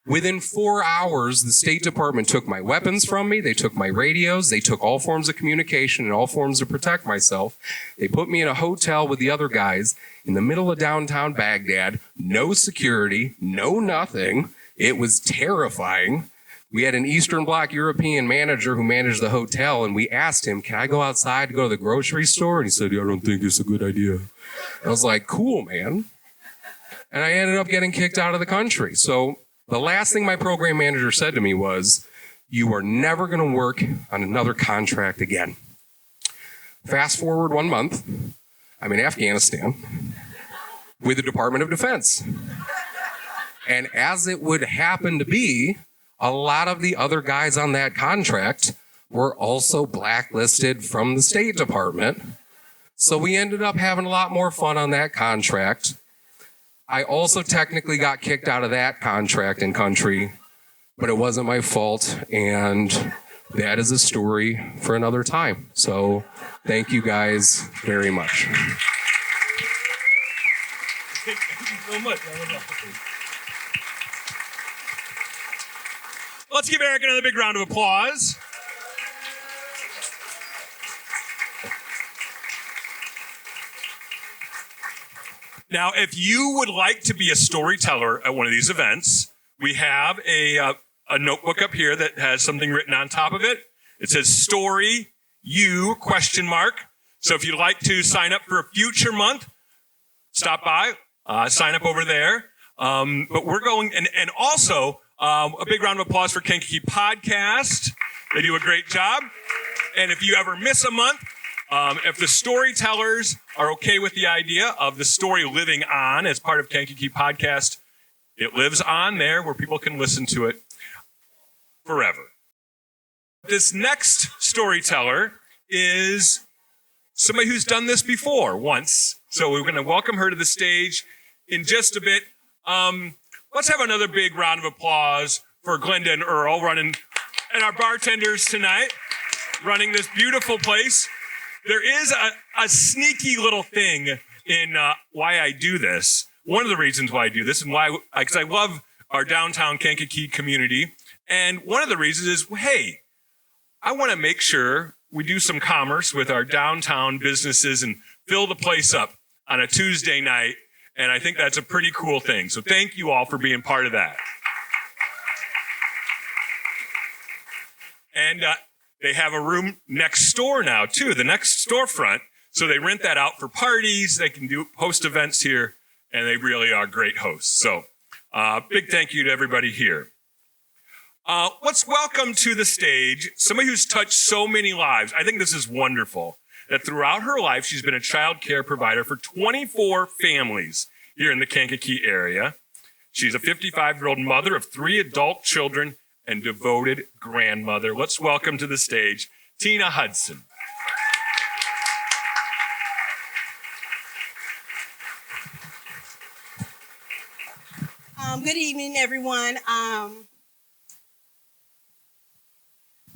F: within 4 hours, the State Department took my weapons from me. They took my radios. They took all forms of communication and all forms to protect myself. They put me in a hotel with the other guys in the middle of downtown Baghdad. No security, no nothing. It was terrifying. We had an Eastern Bloc European manager who managed the hotel, and we asked him, can I go outside to go to the grocery store? And he said, yeah, I don't think it's a good idea. I was like, cool, man. And I ended up getting kicked out of the country. So the last thing my program manager said to me was, you are never going to work on another contract again. Fast forward 1 month, I'm in Afghanistan with the Department of Defense. And as it would happen to be, a lot of the other guys on that contract were also blacklisted from the State Department. So we ended up having a lot more fun on that contract. I also technically got kicked out of that contract and country, but it wasn't my fault. And that is a story for another time. So thank you guys very much.
B: Thank you so much. Let's give Eric another big round of applause. Now, if you would like to be a storyteller at one of these events, we have a notebook up here that has something written on top of it. It says story, you, ? So if you'd like to sign up for a future month, stop by, sign up over there. But we're going, and also a big round of applause for Kankakee Podcast. They do a great job. And if you ever miss a month, if the storytellers are okay with the idea of the story living on as part of Kankakee Podcast, it lives on there where people can listen to it forever. This next storyteller is somebody who's done this before once. So we're going to welcome her to the stage in just a bit. Let's have another big round of applause for Glenda and Earl running, and our bartenders tonight running this beautiful place. There is a sneaky little thing in why I do this. One of the reasons why I do this and why, because I love our downtown Kankakee community. And one of the reasons is, hey, I want to make sure we do some commerce with our downtown businesses and fill the place up on a Tuesday night. And I think that's a pretty cool thing. So thank you all for being part of that. And they have a room next door now, too, the next storefront. So they rent that out for parties. They can host events here, and they really are great hosts. So big thank you to everybody here. Let's welcome to the stage somebody who's touched so many lives. I think this is wonderful, that throughout her life, she's been a child care provider for 24 families here in the Kankakee area. She's a 55-year-old mother of 3 adult children and devoted grandmother. Let's welcome to the stage Tina Hudson.
G: Good evening, everyone.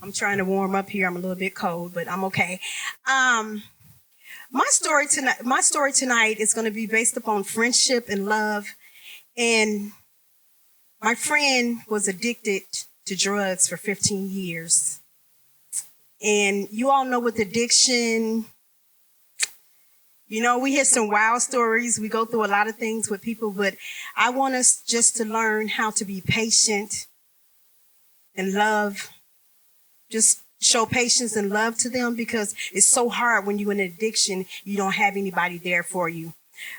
G: I'm trying to warm up here. I'm a little bit cold, but I'm okay. My story tonight is going to be based upon friendship and love. And my friend was addicted to drugs for 15 years. And you all know with addiction, you know, we hear some wild stories. We go through a lot of things with people, but I want us just to learn how to be patient and love. Just show patience and love to them, because it's so hard when you're in addiction, you don't have anybody there for you.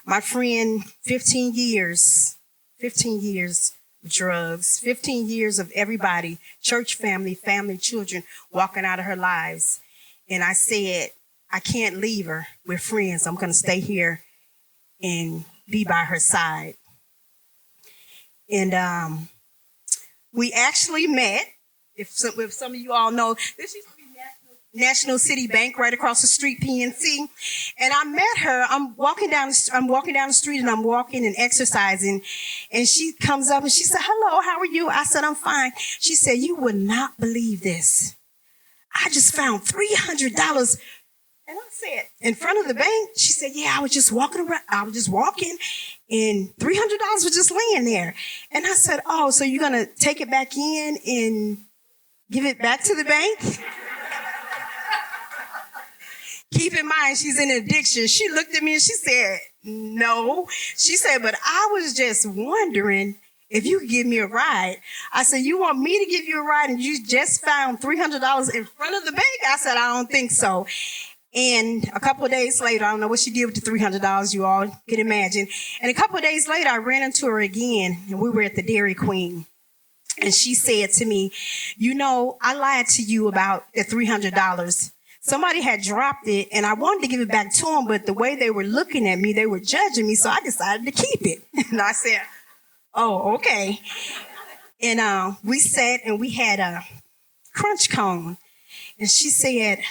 G: My friend, 15 years of drugs, 15 years of everybody, church family, children walking out of her lives. And I said, I can't leave her. We're friends. I'm going to stay here and be by her side. And we actually met. If some of you all know, this used to be National City Bank right across the street, PNC. And I met her. I'm walking down the street, and I'm walking and exercising. And she comes up and she said, "Hello, how are you?" I said, "I'm fine." She said, "You would not believe this. I just found $300. And I said, "In front of the bank?" She said, "Yeah, I was just walking around. And $300 was just laying there." And I said, "Oh, so you're going to take it back in and give it back to the bank?" Keep in mind, she's in addiction. She looked at me and she said, "No." She said, "But I was just wondering if you could give me a ride." I said, "You want me to give you a ride and you just found $300 in front of the bank?" I said, "I don't think so." And a couple of days later, I don't know what she did with the $300, you all can imagine. And a couple of days later, I ran into her again, and we were at the Dairy Queen. And she said to me, "You know, I lied to you about the $300. Somebody had dropped it, and I wanted to give it back to them, but the way they were looking at me, they were judging me, so I decided to keep it." And I said, "Oh, okay." And we sat, and we had a crunch cone. And she said,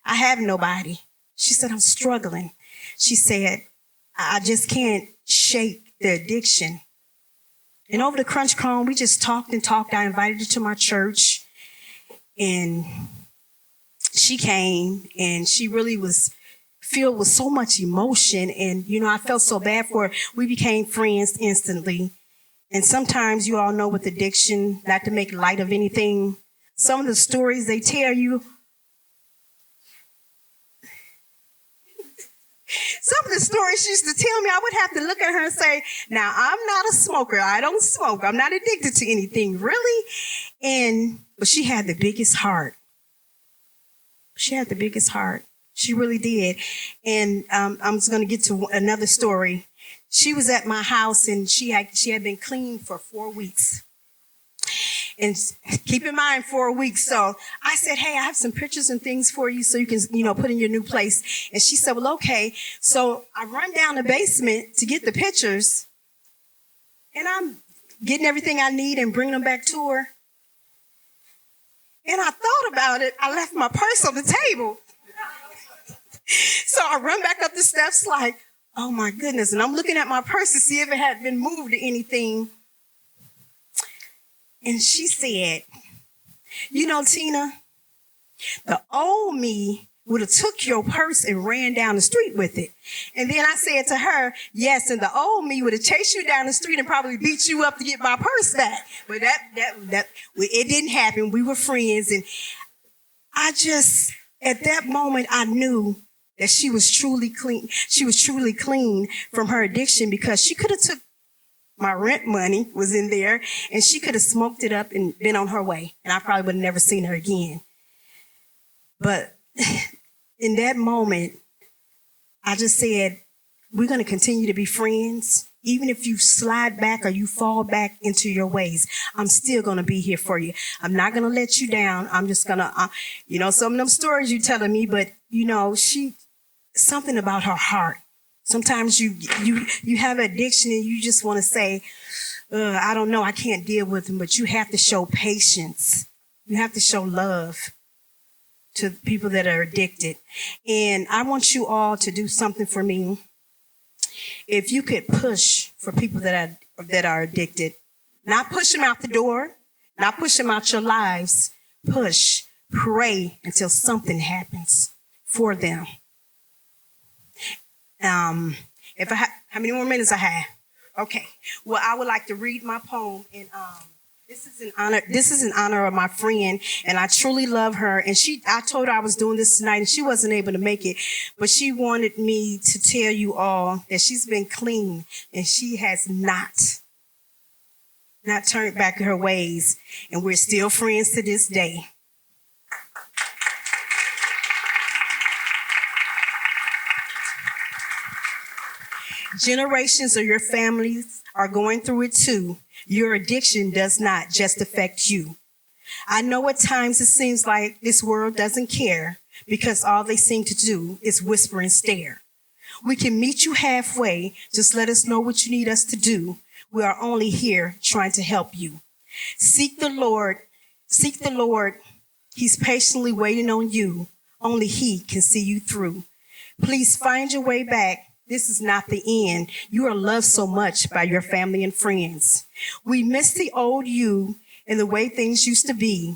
G: "I have nobody." She said, "I'm struggling." She said, "I just can't shake the addiction." And over the crunch cone, we just talked and talked. I invited her to my church. And she came, and she really was filled with so much emotion. And, I felt so bad for her. We became friends instantly. And sometimes you all know with addiction, not to make light of anything, some of the stories they tell you, some of the stories she used to tell me, I would have to look at her and say, now, I'm not a smoker. I don't smoke. I'm not addicted to anything, really. But she had the biggest heart. She had the biggest heart. She really did. And I'm just going to get to another story. She was at my house, and she had been clean for 4 weeks. And keep in mind, 4 weeks. So I said, hey, I have some pictures and things for you so you can, put in your new place. And she said, well, okay. So I run down the basement to get the pictures. And I'm getting everything I need and bringing them back to her. And I thought about it. I left my purse on the table. So I run back up the steps like, oh, my goodness. And I'm looking at my purse to see if it had been moved or anything. And she said, Tina, the old me would have took your purse and ran down the street with it. And then I said to her, yes, and the old me would have chased you down the street and probably beat you up to get my purse back. But it didn't happen. We were friends. And at that moment, I knew that she was truly clean. She was truly clean from her addiction, because she could have took my rent money was in there, and she could have smoked it up and been on her way, and I probably would have never seen her again. But in that moment, I just said, we're going to continue to be friends. Even if you slide back or you fall back into your ways, I'm still going to be here for you. I'm not going to let you down. I'm just going to, some of them stories you're telling me, but, something about her heart. Sometimes you have addiction and you just want to say, I don't know, I can't deal with them, but you have to show patience. You have to show love to people that are addicted. And I want you all to do something for me. If you could push for people that are addicted, not push them out the door, not push them out your lives, push, pray until something happens for them. How many more minutes I have? Okay. Well, I would like to read my poem, and this is in honor of my friend, and I truly love her. And I told her I was doing this tonight, and she wasn't able to make it, but she wanted me to tell you all that she's been clean, and she has not turned back her ways, and we're still friends to this day. Generations of your families are going through it too. Your addiction does not just affect you. I know at times it seems like this world doesn't care, because all they seem to do is whisper and stare. We can meet you halfway. Just let us know what you need us to do. We are only here trying to help you. Seek the Lord. Seek the Lord. He's patiently waiting on you. Only He can see you through. Please find your way back. This is not the end. You are loved so much by your family and friends. We miss the old you and the way things used to be.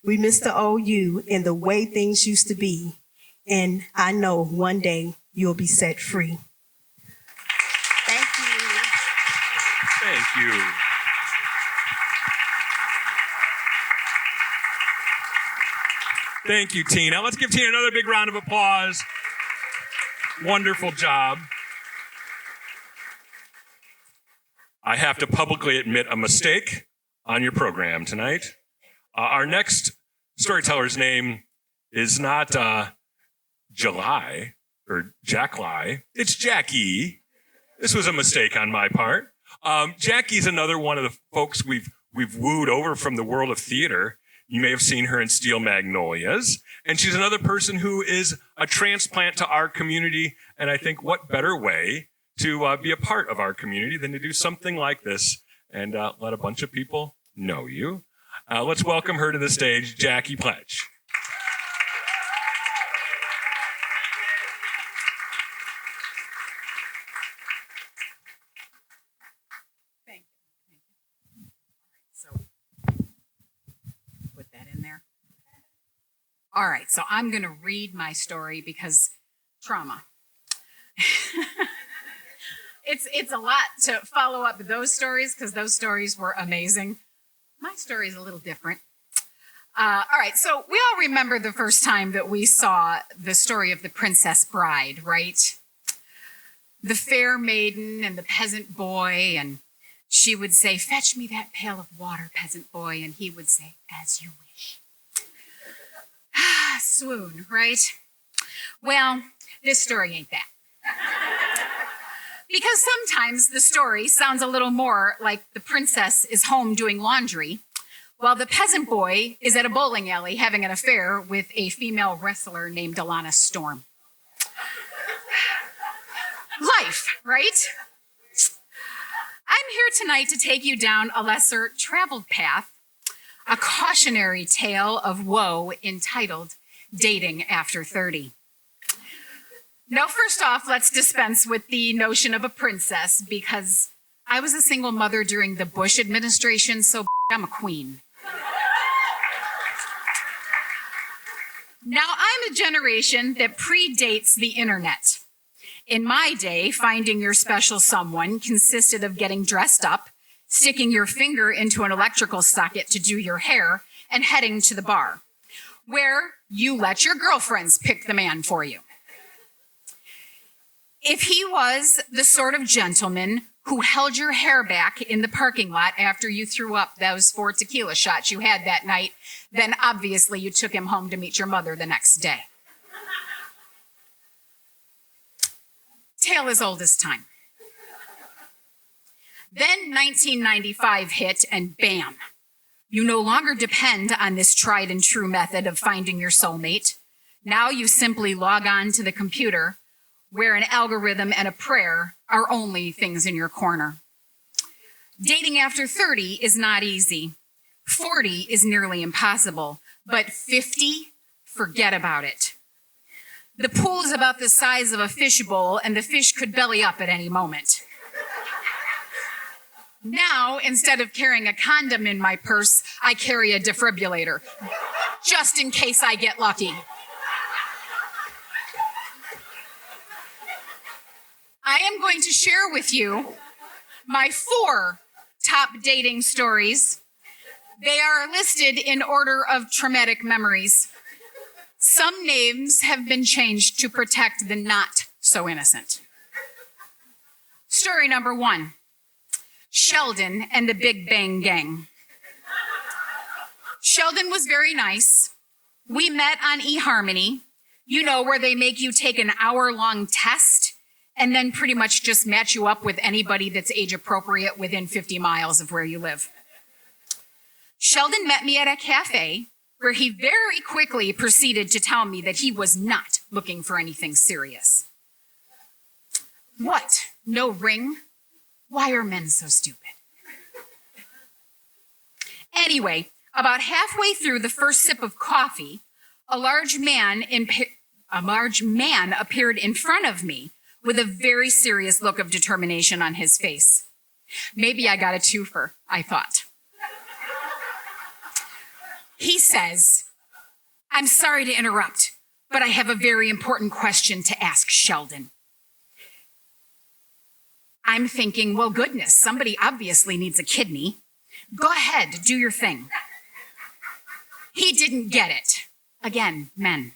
G: We miss the old you and the way things used to be. And I know one day you'll be set free. Thank you.
B: Thank you. Thank you, Tina. Let's give Tina another big round of applause. Wonderful job. I have to publicly admit a mistake on your program tonight. Our next storyteller's name is not July or Jacklie. It's Jackie. This was a mistake on my part. Jackie's another one of the folks we've wooed over from the world of theater. You may have seen her in Steel Magnolias. And she's another person who is a transplant to our community. And I think what better way to be a part of our community than to do something like this and let a bunch of people know you. Let's welcome her to the stage, Jackie Pledge.
H: All right, so I'm going to read my story because trauma. It's a lot to follow up those stories because those stories were amazing. My story is a little different. All right, so we all remember the first time that we saw the story of the Princess Bride, right? The fair maiden and the peasant boy, and she would say, "Fetch me that pail of water, peasant boy," and he would say, "As you wish." Swoon, right? Well, this story ain't that. Because sometimes the story sounds a little more like the princess is home doing laundry, while the peasant boy is at a bowling alley having an affair with a female wrestler named Alana Storm. Life, right? I'm here tonight to take you down a lesser traveled path, a cautionary tale of woe entitled Dating After 30. Now, first off, let's dispense with the notion of a princess because I was a single mother during the Bush administration, so I'm a queen. Now, I'm a generation that predates the internet. In my day, finding your special someone consisted of getting dressed up, sticking your finger into an electrical socket to do your hair, and heading to the bar, where you let your girlfriends pick the man for you. If he was the sort of gentleman who held your hair back in the parking lot after you threw up those 4 tequila shots you had that night, then obviously you took him home to meet your mother the next day. Tale as old as time. Then 1995 hit and bam, you no longer depend on this tried and true method of finding your soulmate. Now you simply log on to the computer where an algorithm and a prayer are only things in your corner. Dating after 30 is not easy. 40 is nearly impossible, but 50, forget about it. The pool is about the size of a fishbowl and the fish could belly up at any moment. Now, instead of carrying a condom in my purse, I carry a defibrillator, just in case I get lucky. I am going to share with you my 4 top dating stories. They are listed in order of traumatic memories. Some names have been changed to protect the not so innocent. Story number 1, Sheldon and the Big Bang Gang. Sheldon was very nice. We met on eHarmony, you know, where they make you take an hour-long test and then pretty much just match you up with anybody that's age appropriate within 50 miles of where you live. Sheldon met me at a cafe where he very quickly proceeded to tell me that he was not looking for anything serious. What? No ring? Why are men so stupid? Anyway, about halfway through the first sip of coffee, a large man appeared in front of me with a very serious look of determination on his face. Maybe I got a twofer, I thought. He says, "I'm sorry to interrupt, but I have a very important question to ask Sheldon." I'm thinking, well, goodness, somebody obviously needs a kidney. Go ahead, do your thing. He didn't get it. Again, men.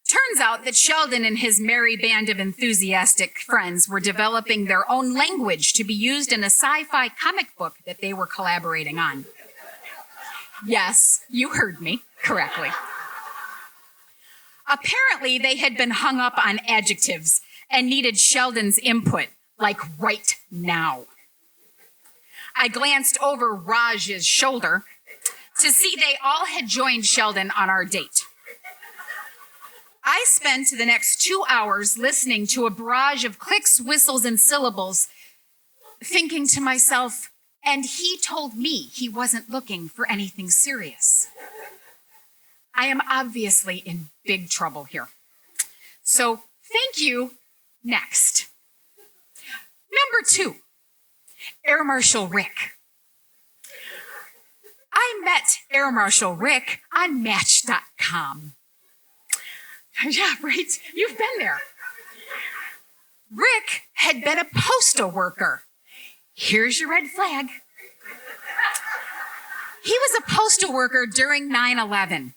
H: Turns out that Sheldon and his merry band of enthusiastic friends were developing their own language to be used in a sci-fi comic book that they were collaborating on. Yes, you heard me correctly. Apparently, they had been hung up on adjectives and needed Sheldon's input, like right now. I glanced over Raj's shoulder to see they all had joined Sheldon on our date. I spent the next 2 hours listening to a barrage of clicks, whistles, and syllables, thinking to myself, and he told me he wasn't looking for anything serious. I am obviously in big trouble here. So thank you. Next. Number 2, Air Marshal Rick. I met Air Marshal Rick on Match.com. Yeah, right. You've been there. Rick had been a postal worker. Here's your red flag. He was a postal worker during 9/11.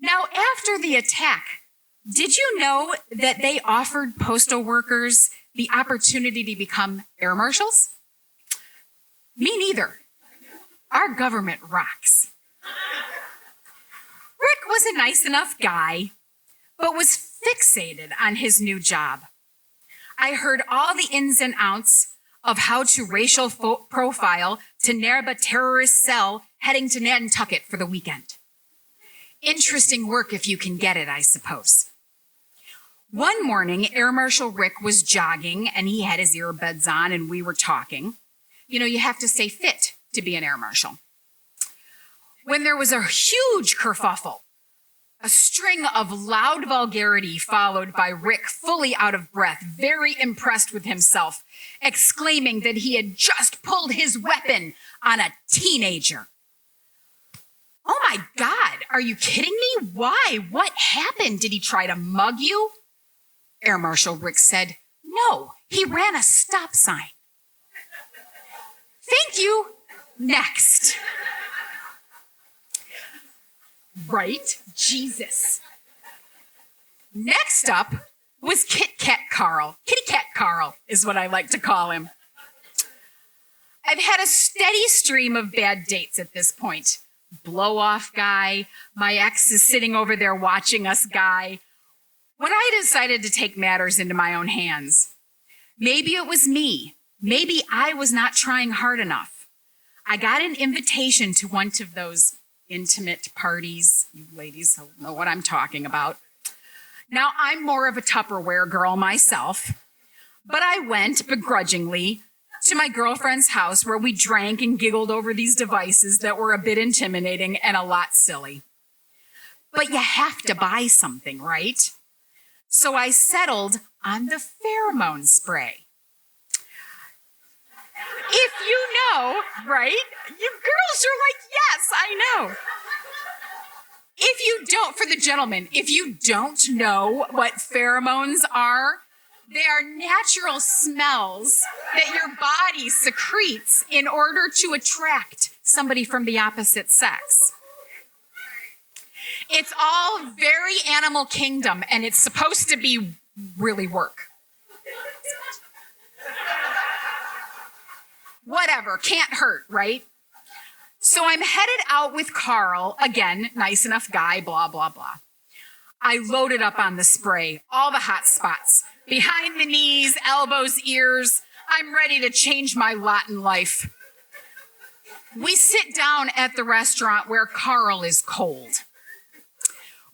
H: Now, after the attack, did you know that they offered postal workers the opportunity to become air marshals? Me neither. Our government rocks. Rick was a nice enough guy, but was fixated on his new job. I heard all the ins and outs of how to racial profile to Narba terrorist cell heading to Nantucket for the weekend. Interesting work if you can get it, I suppose. One morning, Air Marshal Rick was jogging and he had his earbuds on and we were talking. You know, you have to stay fit to be an air marshal. When there was a huge kerfuffle, a string of loud vulgarity followed by Rick fully out of breath, very impressed with himself, exclaiming that he had just pulled his weapon on a teenager. Oh my God, are you kidding me? Why? What happened? Did he try to mug you? Air Marshal Rick said, no, he ran a stop sign. Thank you. Next. Right? Jesus. Next up was Kitty Cat Carl is what I like to call him. I've had a steady stream of bad dates at this point. Blow off guy, my ex is sitting over there watching us guy. When I decided to take matters into my own hands, maybe it was me. Maybe I was not trying hard enough. I got an invitation to one of those intimate parties. You ladies know what I'm talking about. Now, I'm more of a Tupperware girl myself, but I went begrudgingly to my girlfriend's house where we drank and giggled over these devices that were a bit intimidating and a lot silly. But you have to buy something, right? So I settled on the pheromone spray. If you know, right? You girls are like, yes, I know. If you don't, for the gentlemen, if you don't know what pheromones are, they are natural smells that your body secretes in order to attract somebody from the opposite sex. It's all very animal kingdom, and it's supposed to be really work. Whatever, can't hurt, right? So I'm headed out with Carl, again, nice enough guy, blah, blah, blah. I loaded up on the spray, all the hot spots, behind the knees, elbows, ears. I'm ready to change my lot in life. We sit down at the restaurant where Carl is cold.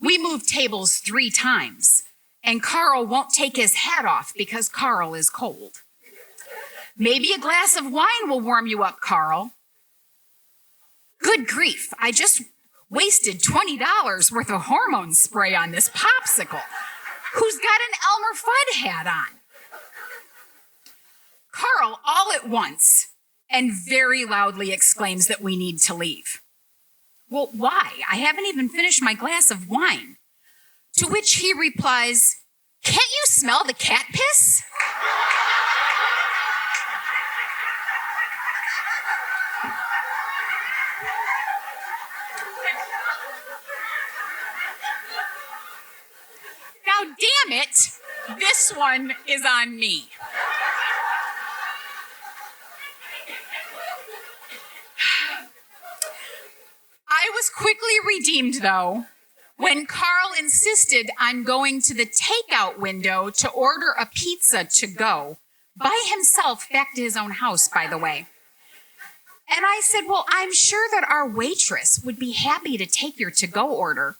H: We move tables 3 times, and Carl won't take his hat off because Carl is cold. Maybe a glass of wine will warm you up, Carl. Good grief, I just wasted $20 worth of hormone spray on this popsicle. Who's got an Elmer Fudd hat on? Carl, all at once, and very loudly exclaims that we need to leave. Well, why? I haven't even finished my glass of wine. To which he replies, can't you smell the cat piss? Now, damn it, this one is on me. I was quickly redeemed, though, when Carl insisted on going to the takeout window to order a pizza to go, by himself, back to his own house, by the way. And I said, well, I'm sure that our waitress would be happy to take your to-go order.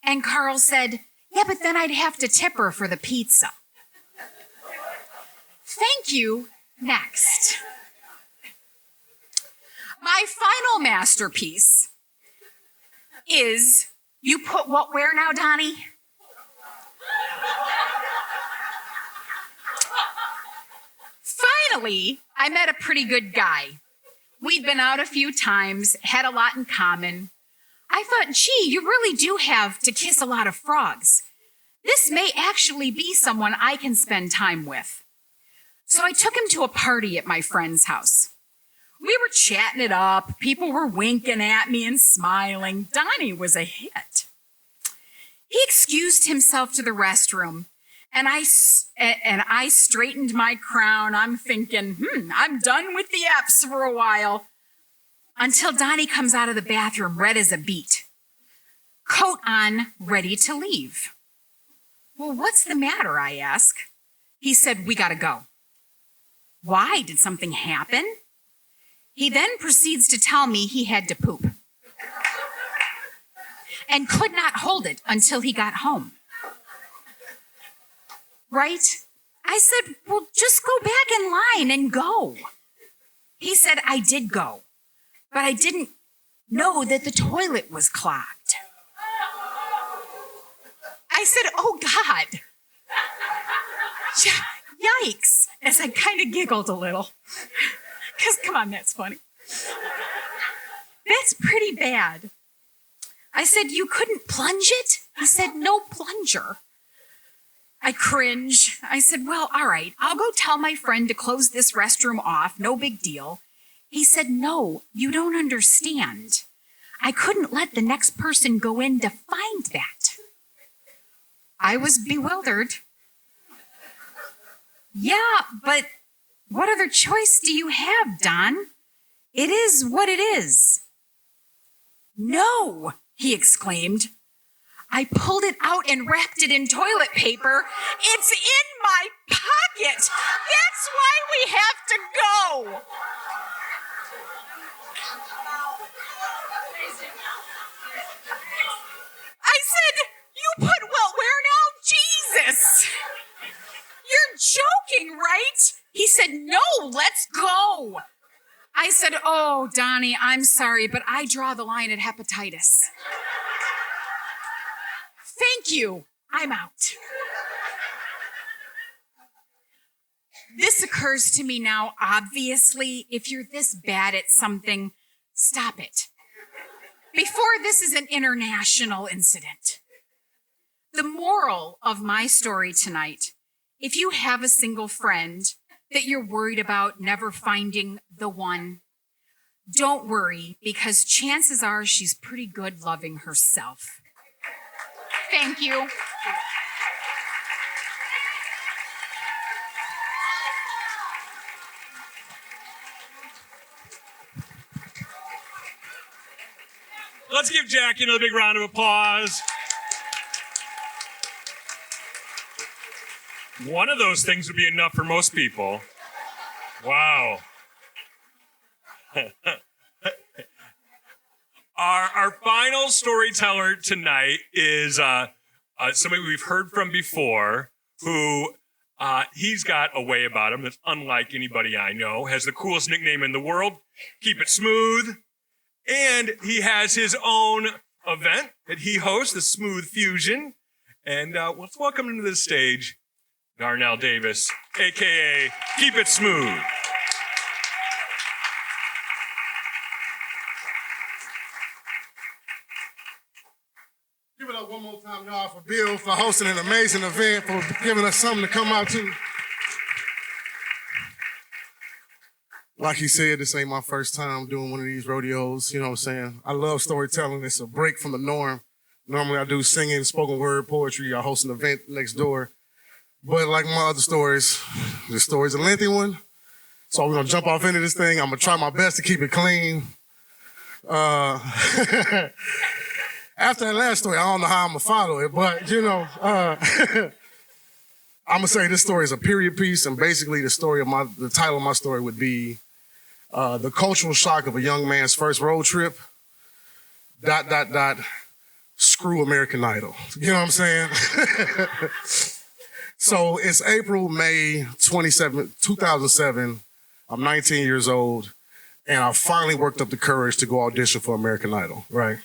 H: And Carl said, yeah, but then I'd have to tip her for the pizza. Thank you. Next. My final masterpiece is, you put what where now, Donnie? Finally, I met a pretty good guy. We'd been out a few times, had a lot in common. I thought, gee, you really do have to kiss a lot of frogs. This may actually be someone I can spend time with. So I took him to a party at my friend's house. We were chatting it up. People were winking at me and smiling. Donnie was a hit. He excused himself to the restroom, and I straightened my crown. I'm thinking, I'm done with the F's for a while. Until Donnie comes out of the bathroom red as a beet. Coat on, ready to leave. Well, what's the matter, I ask. He said, we gotta go. Why? Did something happen? He then proceeds to tell me he had to poop and could not hold it until he got home. Right? I said, well, just go back in line and go. He said, I did go, but I didn't know that the toilet was clogged. I said, oh, God. Yikes, as I kind of giggled a little. Because, come on, that's funny. That's pretty bad. I said, you couldn't plunge it? He said, no plunger. I cringe. I said, well, all right, I'll go tell my friend to close this restroom off. No big deal. He said, no, you don't understand. I couldn't let the next person go in to find that. I was bewildered. Yeah, but what other choice do you have, Don? It is what it is. No, he exclaimed. I pulled it out and wrapped it in toilet paper. It's in my pocket. That's why we have to go. I said, you put well, where now? Jesus. You're joking, right? He said, no, let's go. I said, oh, Donnie, I'm sorry, but I draw the line at hepatitis. Thank you. I'm out. This occurs to me now, obviously, if you're this bad at something, stop it. Before this is an international incident. The moral of my story tonight, if you have a single friend that you're worried about never finding the one, don't worry, because chances are she's pretty good loving herself. Thank you.
B: Let's give Jackie another big round of applause. One of those things would be enough for most people. Wow. Our final storyteller tonight is somebody we've heard from before who he's got a way about him that's unlike anybody I know, has the coolest nickname in the world, Keep It Smooth, and he has his own event that he hosts, the Smooth Fusion. And let's welcome him to the stage, Darnell Davis, a.k.a. Keep It Smooth.
I: Give it up one more time, y'all, for Bill, for hosting an amazing event, for giving us something to come out to. Like he said, this ain't my first time doing one of these rodeos, you know what I'm saying? I love storytelling. It's a break from the norm. Normally I do singing, spoken word, poetry. I host an event next door. But like my other stories, this story's a lengthy one. So we're going to jump off into this thing. I'm going to try my best to keep it clean. After that last story, I don't know how I'm going to follow it, but, you know, I'm going to say this story is a period piece, and basically the title of my story would be The Cultural Shock of a Young Man's First Road Trip, ... Screw American Idol. You know what I'm saying? So it's May 2007. I'm 19 years old, and I finally worked up the courage to go audition for American Idol, right?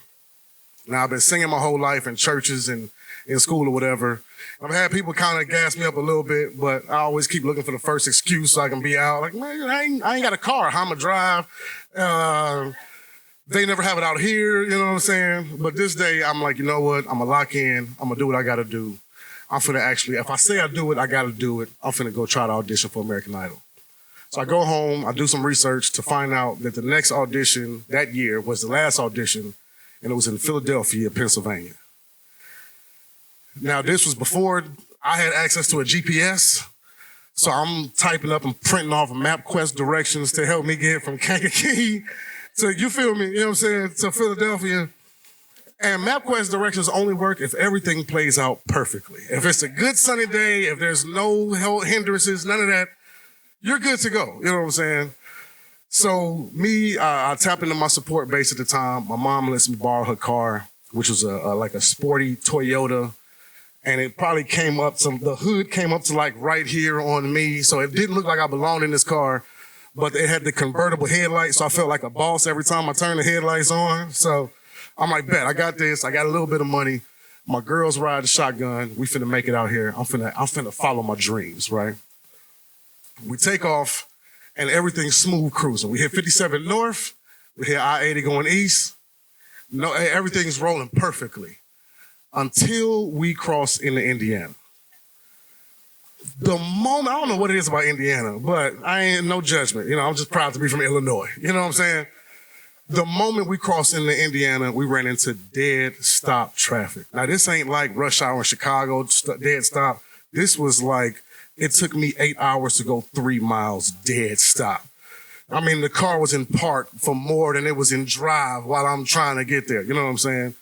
I: Now, I've been singing my whole life in churches and in school or whatever. I've had people kind of gas me up a little bit, but I always keep looking for the first excuse so I can be out. Like, man, I ain't got a car. How I'm going to drive? They never have it out here, you know what I'm saying? But this day, I'm like, you know what? I'm going to lock in. I'm going to do what I got to do. I'm finna actually, if I say I do it, I got to do it. I'm finna go try to audition for American Idol. So I go home, I do some research to find out that the next audition that year was the last audition, and it was in Philadelphia, Pennsylvania. Now, this was before I had access to a GPS, so I'm typing up and printing off MapQuest directions to help me get from Kankakee to, you feel me, you know what I'm saying, to Philadelphia. And MapQuest directions only work if everything plays out perfectly. If it's a good sunny day, if there's no hindrances, none of that, you're good to go. You know what I'm saying? So me, I tapped into my support base at the time. My mom lets me borrow her car, which was like a sporty Toyota. And it probably came up the hood came up to like right here on me. So it didn't look like I belonged in this car, but it had the convertible headlights. So I felt like a boss every time I turned the headlights on. So I'm like, bet, I got this. I got a little bit of money. My girls ride the shotgun. We finna make it out here. I'm finna follow my dreams, right? We take off, and everything's smooth cruising. We hit 57 north. We hit I-80 going east. No, everything's rolling perfectly until we cross into Indiana. The moment, I don't know what it is about Indiana, but I ain't no judgment. You know, I'm just proud to be from Illinois. You know what I'm saying? The moment we crossed into Indiana, we ran into dead stop traffic. Now, this ain't like rush hour in Chicago, dead stop. This was like, it took me 8 hours to go 3 miles dead stop. I mean, the car was in park for more than it was in drive while I'm trying to get there. You know what I'm saying?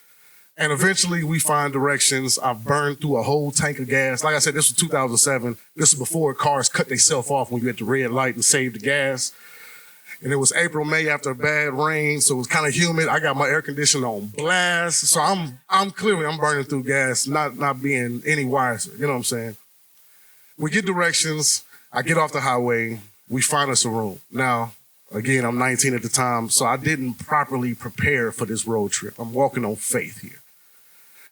I: And eventually we find directions. I burned through a whole tank of gas. Like I said, this was 2007. This was before cars cut themselves off when you hit the red light and saved the gas. And it was April, May after a bad rain, so it was kind of humid. I got my air conditioner on blast. So I'm clearly burning through gas, not being any wiser. You know what I'm saying? We get directions. I get off the highway. We find us a room. Now, again, I'm 19 at the time, so I didn't properly prepare for this road trip. I'm walking on faith here.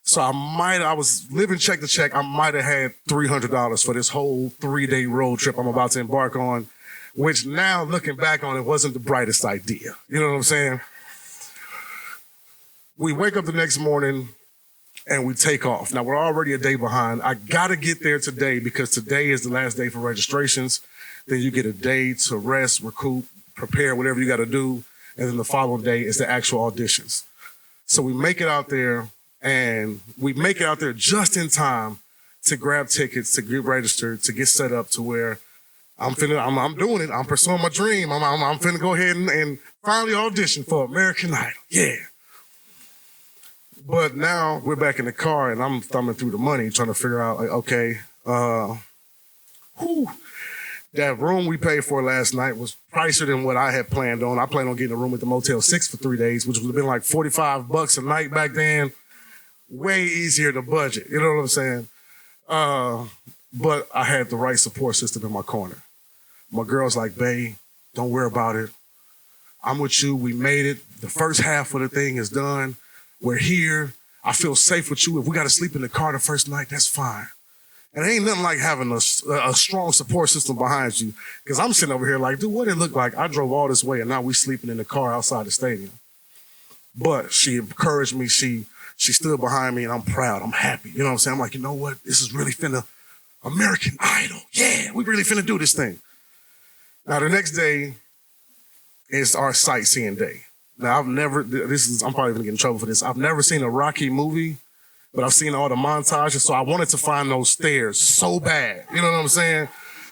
I: So I was living check to check. I might have had $300 for this whole 3-day road trip I'm about to embark on, which now looking back on it wasn't the brightest idea. You know what I'm saying? We wake up the next morning and we take off. Now, we're already a day behind. I got to get there today because today is the last day for registrations. Then you get a day to rest, recoup, prepare, whatever you got to do. And then the following day is the actual auditions. So we make it out there, and we make it out there just in time to grab tickets, to get registered, to get set up to where I'm doing it. I'm pursuing my dream. I'm finna go ahead and finally audition for American Idol. Yeah. But now we're back in the car, and I'm thumbing through the money, trying to figure out, like, okay, that room we paid for last night was pricier than what I had planned on. I planned on getting a room at the Motel 6 for 3 days, which would have been like $45 a night back then. Way easier to budget. You know what I'm saying? But I had the right support system in my corner. My girl's like, babe, don't worry about it. I'm with you. We made it. The first half of the thing is done. We're here. I feel safe with you. If we got to sleep in the car the first night, that's fine. And it ain't nothing like having a strong support system behind you. Because I'm sitting over here like, dude, what did it look like? I drove all this way and now we sleeping in the car outside the stadium. But she encouraged me. She stood behind me and I'm proud. I'm happy. You know what I'm saying? I'm like, you know what? This is really finna American Idol. Yeah, we really finna do this thing. Now, the next day is our sightseeing day. Now, I'm probably gonna get in trouble for this. I've never seen a Rocky movie, but I've seen all the montages, so I wanted to find those stairs so bad. You know what I'm saying?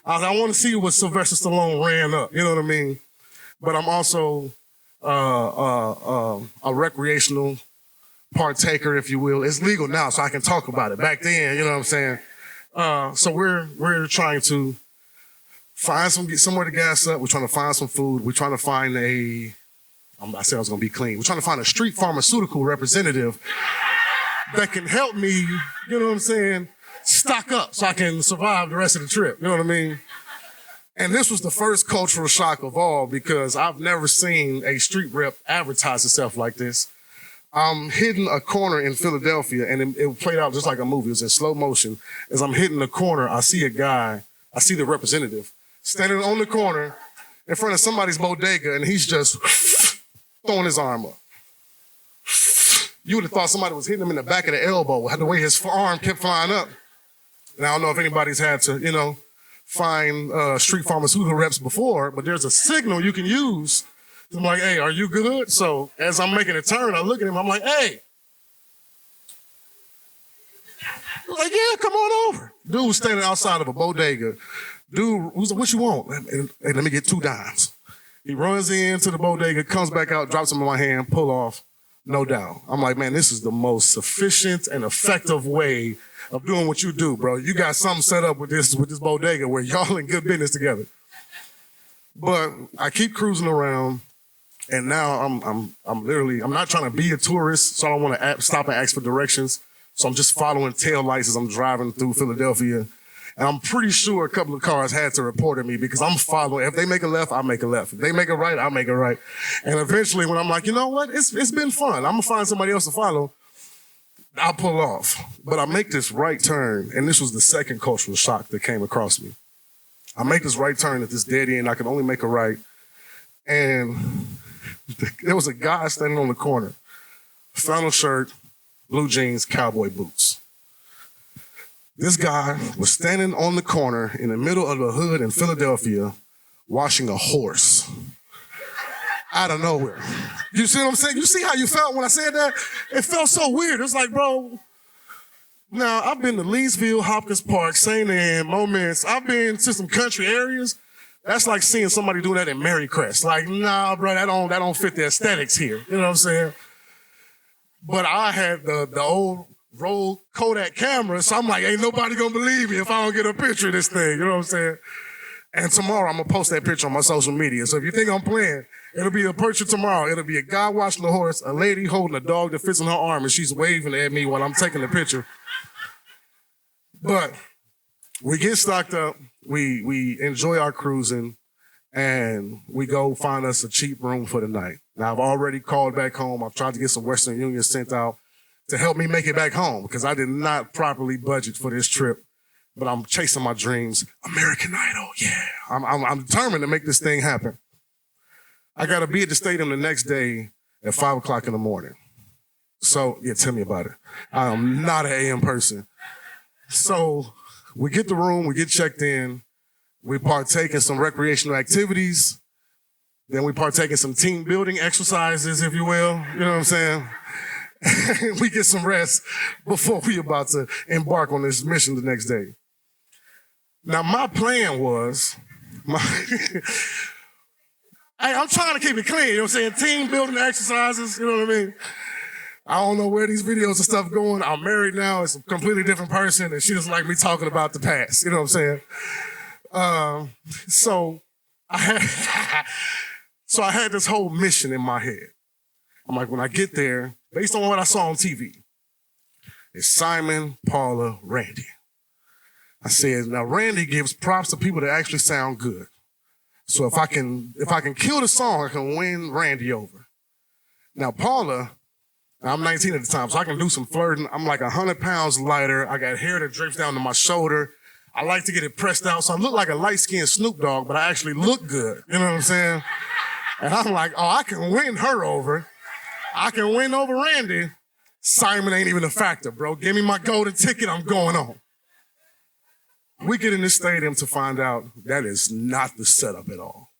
I: I want to see what Sylvester Stallone ran up. You know what I mean? But I'm also a recreational partaker, if you will. It's legal now, so I can talk about it. Back then, you know what I'm saying? So we're trying to find somewhere to gas up. We're trying to find some food. We're trying to find I said I was going to be clean. We're trying to find a street pharmaceutical representative that can help me, you know what I'm saying, stock up so I can survive the rest of the trip. You know what I mean? And this was the first cultural shock of all because I've never seen a street rep advertise itself like this. I'm hitting a corner in Philadelphia, and it played out just like a movie. It was in slow motion. As I'm hitting the corner, I see the representative standing on the corner in front of somebody's bodega, and he's just throwing his arm up. You would have thought somebody was hitting him in the back of the elbow, the way his arm kept flying up. And I don't know if anybody's had to, find street pharmaceutical reps before, but there's a signal you can use. I'm like, hey, are you good? So as I'm making a turn, I look at him, I'm like, hey. I'm like, yeah, come on over. Dude was standing outside of a bodega. Dude, who's like, what you want? Hey, let me get 2 dimes. He runs into the bodega, comes back out, drops them in my hand, pull off, no doubt. I'm like, man, this is the most sufficient and effective way of doing what you do, bro. You got something set up with this bodega where y'all in good business together. But I keep cruising around, and now I'm not trying to be a tourist, so I don't want to stop and ask for directions. So I'm just following tail lights as I'm driving through Philadelphia. And I'm pretty sure a couple of cars had to report at me because I'm following. If they make a left, I make a left. If they make a right, I make a right. And eventually when I'm like, you know what? It's been fun. I'm going to find somebody else to follow. I'll pull off. But I make this right turn, and this was the second cultural shock that came across me. I make this right turn at this dead end. I can only make a right. And there was a guy standing on the corner. Flannel shirt, blue jeans, cowboy boots. This guy was standing on the corner in the middle of the hood in Philadelphia washing a horse out of nowhere. You see what I'm saying? You see how you felt when I said that? It felt so weird. It's like, bro, now I've been to Leesville, Hopkins Park, St. Anne, Moments. I've been to some country areas. That's like seeing somebody do that in Marycrest. Like, nah, bro, that don't fit the aesthetics here. You know what I'm saying? But I had the old roll Kodak camera, so I'm like, ain't nobody gonna believe me if I don't get a picture of this thing, you know what I'm saying? And tomorrow I'm gonna post that picture on my social media. So if you think I'm playing, it'll be a picture tomorrow. It'll be a guy watching the horse, a lady holding a dog that fits in her arm, and she's waving at me while I'm taking the picture. But we get stocked up, we enjoy our cruising, and we go find us a cheap room for the night. Now I've already called back home. I've tried to get some Western Union sent out to help me make it back home because I did not properly budget for this trip. But I'm chasing my dreams. American Idol, yeah. I'm determined to make this thing happen. I got to be at the stadium the next day at 5 o'clock in the morning. So, yeah, tell me about it. I am not an AM person. So we get the room, we get checked in, we partake in some recreational activities, then we partake in some team building exercises, if you will. You know what I'm saying? We get some rest before we about to embark on this mission the next day. Now, my plan was, I'm trying to keep it clean, you know what I'm saying? Team building exercises, you know what I mean? I don't know where these videos and stuff going. I'm married now. It's a completely different person, and she doesn't like me talking about the past, you know what I'm saying? So I had this whole mission in my head. I'm like, when I get there, based on what I saw on TV, it's Simon, Paula, Randy. I said, now Randy gives props to people that actually sound good. So if I can kill the song, I can win Randy over. Now Paula, I'm 19 at the time, so I can do some flirting. I'm like 100 pounds lighter. I got hair that drapes down to my shoulder. I like to get it pressed out, so I look like a light-skinned Snoop Dogg, but I actually look good. You know what I'm saying? And I'm like, oh, I can win her over. I can win over Randy. Simon ain't even a factor, bro. Give me my golden ticket. I'm going on. We get in the stadium to find out that is not the setup at all.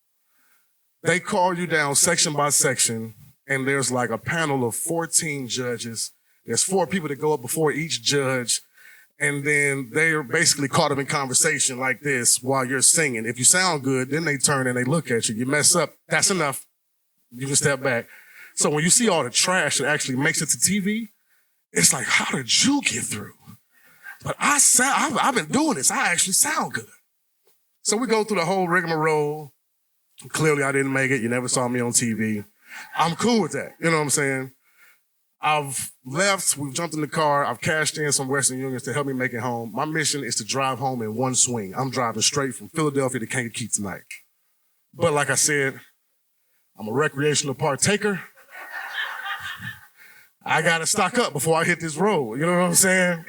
I: They call you down section by section, and there's like a panel of 14 judges. There's 4 people that go up before each judge, and then they're basically caught up in conversation like this while you're singing. If you sound good, then they turn and they look at you. You mess up, that's enough. You can step back. So when you see all the trash that actually makes it to TV, it's like, how did you get through? But I've been doing this. I actually sound good. So we go through the whole rigmarole. Clearly, I didn't make it. You never saw me on TV. I'm cool with that. You know what I'm saying? I've left. We've jumped in the car. I've cashed in some Western Unions to help me make it home. My mission is to drive home in one swing. I'm driving straight from Philadelphia to Kankakee tonight. But like I said, I'm a recreational partaker. I got to stock up before I hit this road. You know what I'm saying?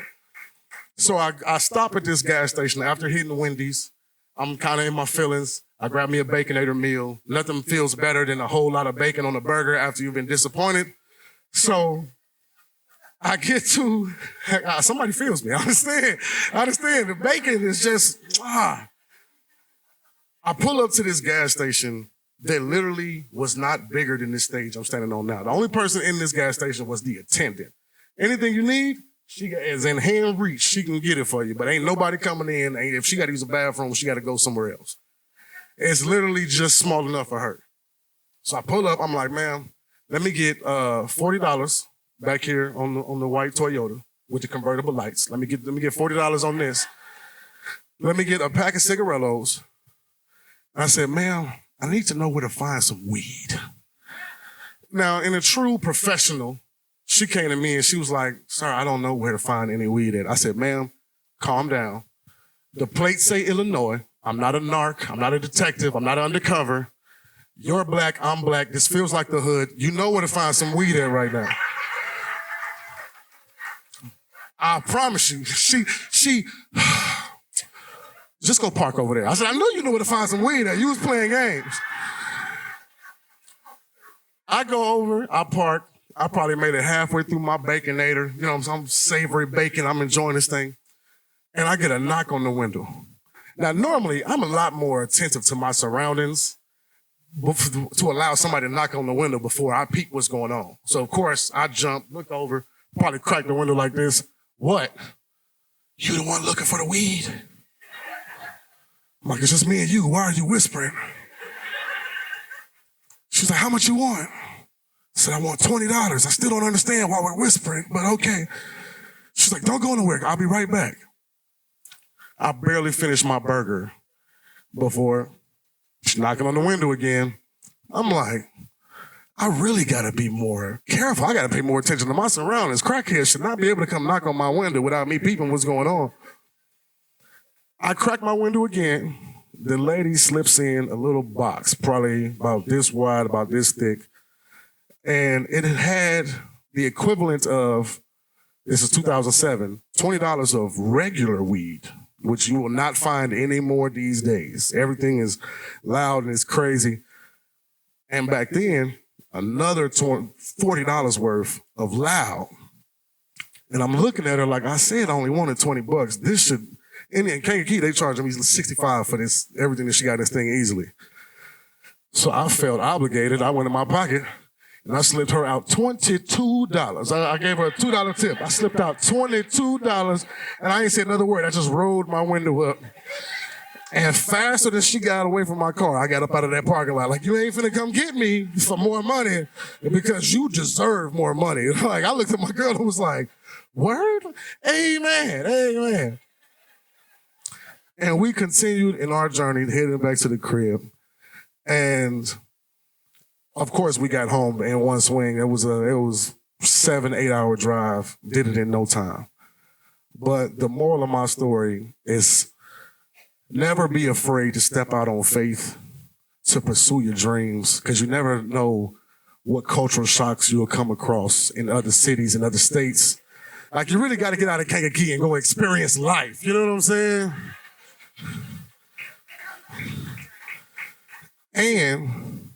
I: So I stop at this gas station after hitting the Wendy's. I'm kind of in my feelings. I grab me a Baconator meal. Nothing feels better than a whole lot of bacon on a burger after you've been disappointed. So I get to, somebody feels me. I understand. The bacon is just, I pull up to this gas station that literally was not bigger than this stage I'm standing on now. The only person in this gas station was the attendant. Anything you need, she is in hand reach. She can get it for you, but ain't nobody coming in. If she got to use a bathroom, she got to go somewhere else. It's literally just small enough for her. So I pull up. I'm like, ma'am, let me get $40 back here on the white Toyota with the convertible lights. Let me get $40 on this. Let me get a pack of cigarillos. I said, ma'am, I need to know where to find some weed. Now, in a true professional, she came to me and she was like, sir, I don't know where to find any weed at. I said, ma'am, calm down. The plates say Illinois. I'm not a narc. I'm not a detective. I'm not undercover. You're black. I'm black. This feels like the hood. You know where to find some weed at right now. I promise you. She just go park over there. I said, I know you know where to find some weed at. You was playing games. I go over, I park. I probably made it halfway through my Baconator. You know, some savory bacon. I'm enjoying this thing. And I get a knock on the window. Now, normally, I'm a lot more attentive to my surroundings to allow somebody to knock on the window before I peek what's going on. So, of course, I jump, look over, probably crack the window like this. What? You the one looking for the weed? I'm like, it's just me and you. Why are you whispering? She's like, how much you want? I said, I want $20. I still don't understand why we're whispering, but okay. She's like, don't go nowhere. I'll be right back. I barely finished my burger before she's knocking on the window again. I'm like, I really got to be more careful. I got to pay more attention to my surroundings. Crackheads should not be able to come knock on my window without me peeping what's going on. I crack my window again. The lady slips in a little box, probably about this wide, about this thick. And it had the equivalent of, this is 2007, $20 of regular weed, which you will not find anymore these days. Everything is loud and it's crazy. And back then, another $40 worth of loud. And I'm looking at her like, I said I only wanted $20. This should, in Kankakee, they charge me $65 for this, everything that she got in this thing easily. So I felt obligated. I went in my pocket and I slipped her out $22. I gave her a $2 tip. I slipped out $22 and I ain't said another word. I just rolled my window up. And faster than she got away from my car, I got up out of that parking lot. Like, you ain't finna come get me for more money because you deserve more money. Like, I looked at my girl and was like, word? Amen, amen. And we continued in our journey, heading back to the crib. And of course, we got home in one swing. It was 7-8 hour drive. Did it in no time. But the moral of my story is never be afraid to step out on faith to pursue your dreams, because you never know what cultural shocks you'll come across in other cities and other states. Like, you really got to get out of Kankakee and go experience life. You know what I'm saying? And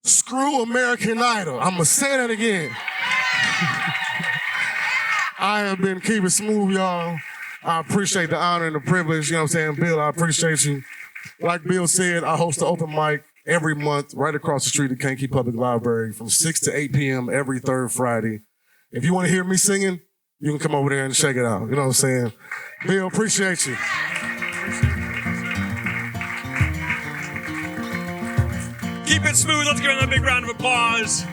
I: screw American Idol. I'm going to say that again. I have been keeping smooth, y'all. I appreciate the honor and the privilege. You know what I'm saying? Bill, I appreciate you. Like Bill said, I host an open mic every month right across the street at Kankakee Public Library from 6 to 8 p.m. every third Friday. If you want to hear me singing, you can come over there and check it out. You know what I'm saying? Bill, appreciate you.
B: Keep it smooth. Let's give it a big round of applause.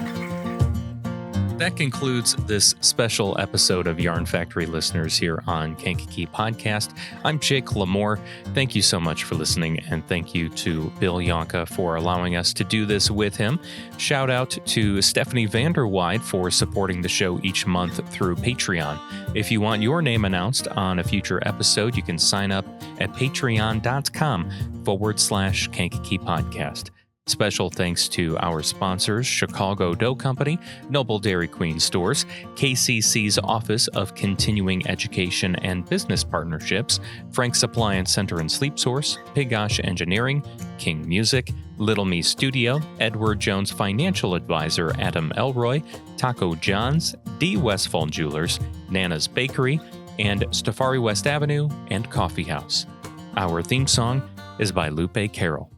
A: That concludes this special episode of Yarn Factory Listeners here on Kankakee Podcast. I'm Jake Lamore. Thank you so much for listening, and thank you to Bill Yohnka for allowing us to do this with him. Shout out to Stephanie Vanderwide for supporting the show each month through Patreon. If you want your name announced on a future episode, you can sign up at patreon.com/Kankakee Podcast. Special thanks to our sponsors, Chicago Dough Company, Noble Dairy Queen Stores, KCC's Office of Continuing Education and Business Partnerships, Frank's Appliance Center and Sleep Source, Pigosh Engineering, King Music, Little Me Studio, Edward Jones Financial Advisor Adam Elroy, Taco John's, D. Westfall Jewelers, Nana's Bakery, and Stafari West Avenue and Coffee House. Our theme song is by Lupe Carroll.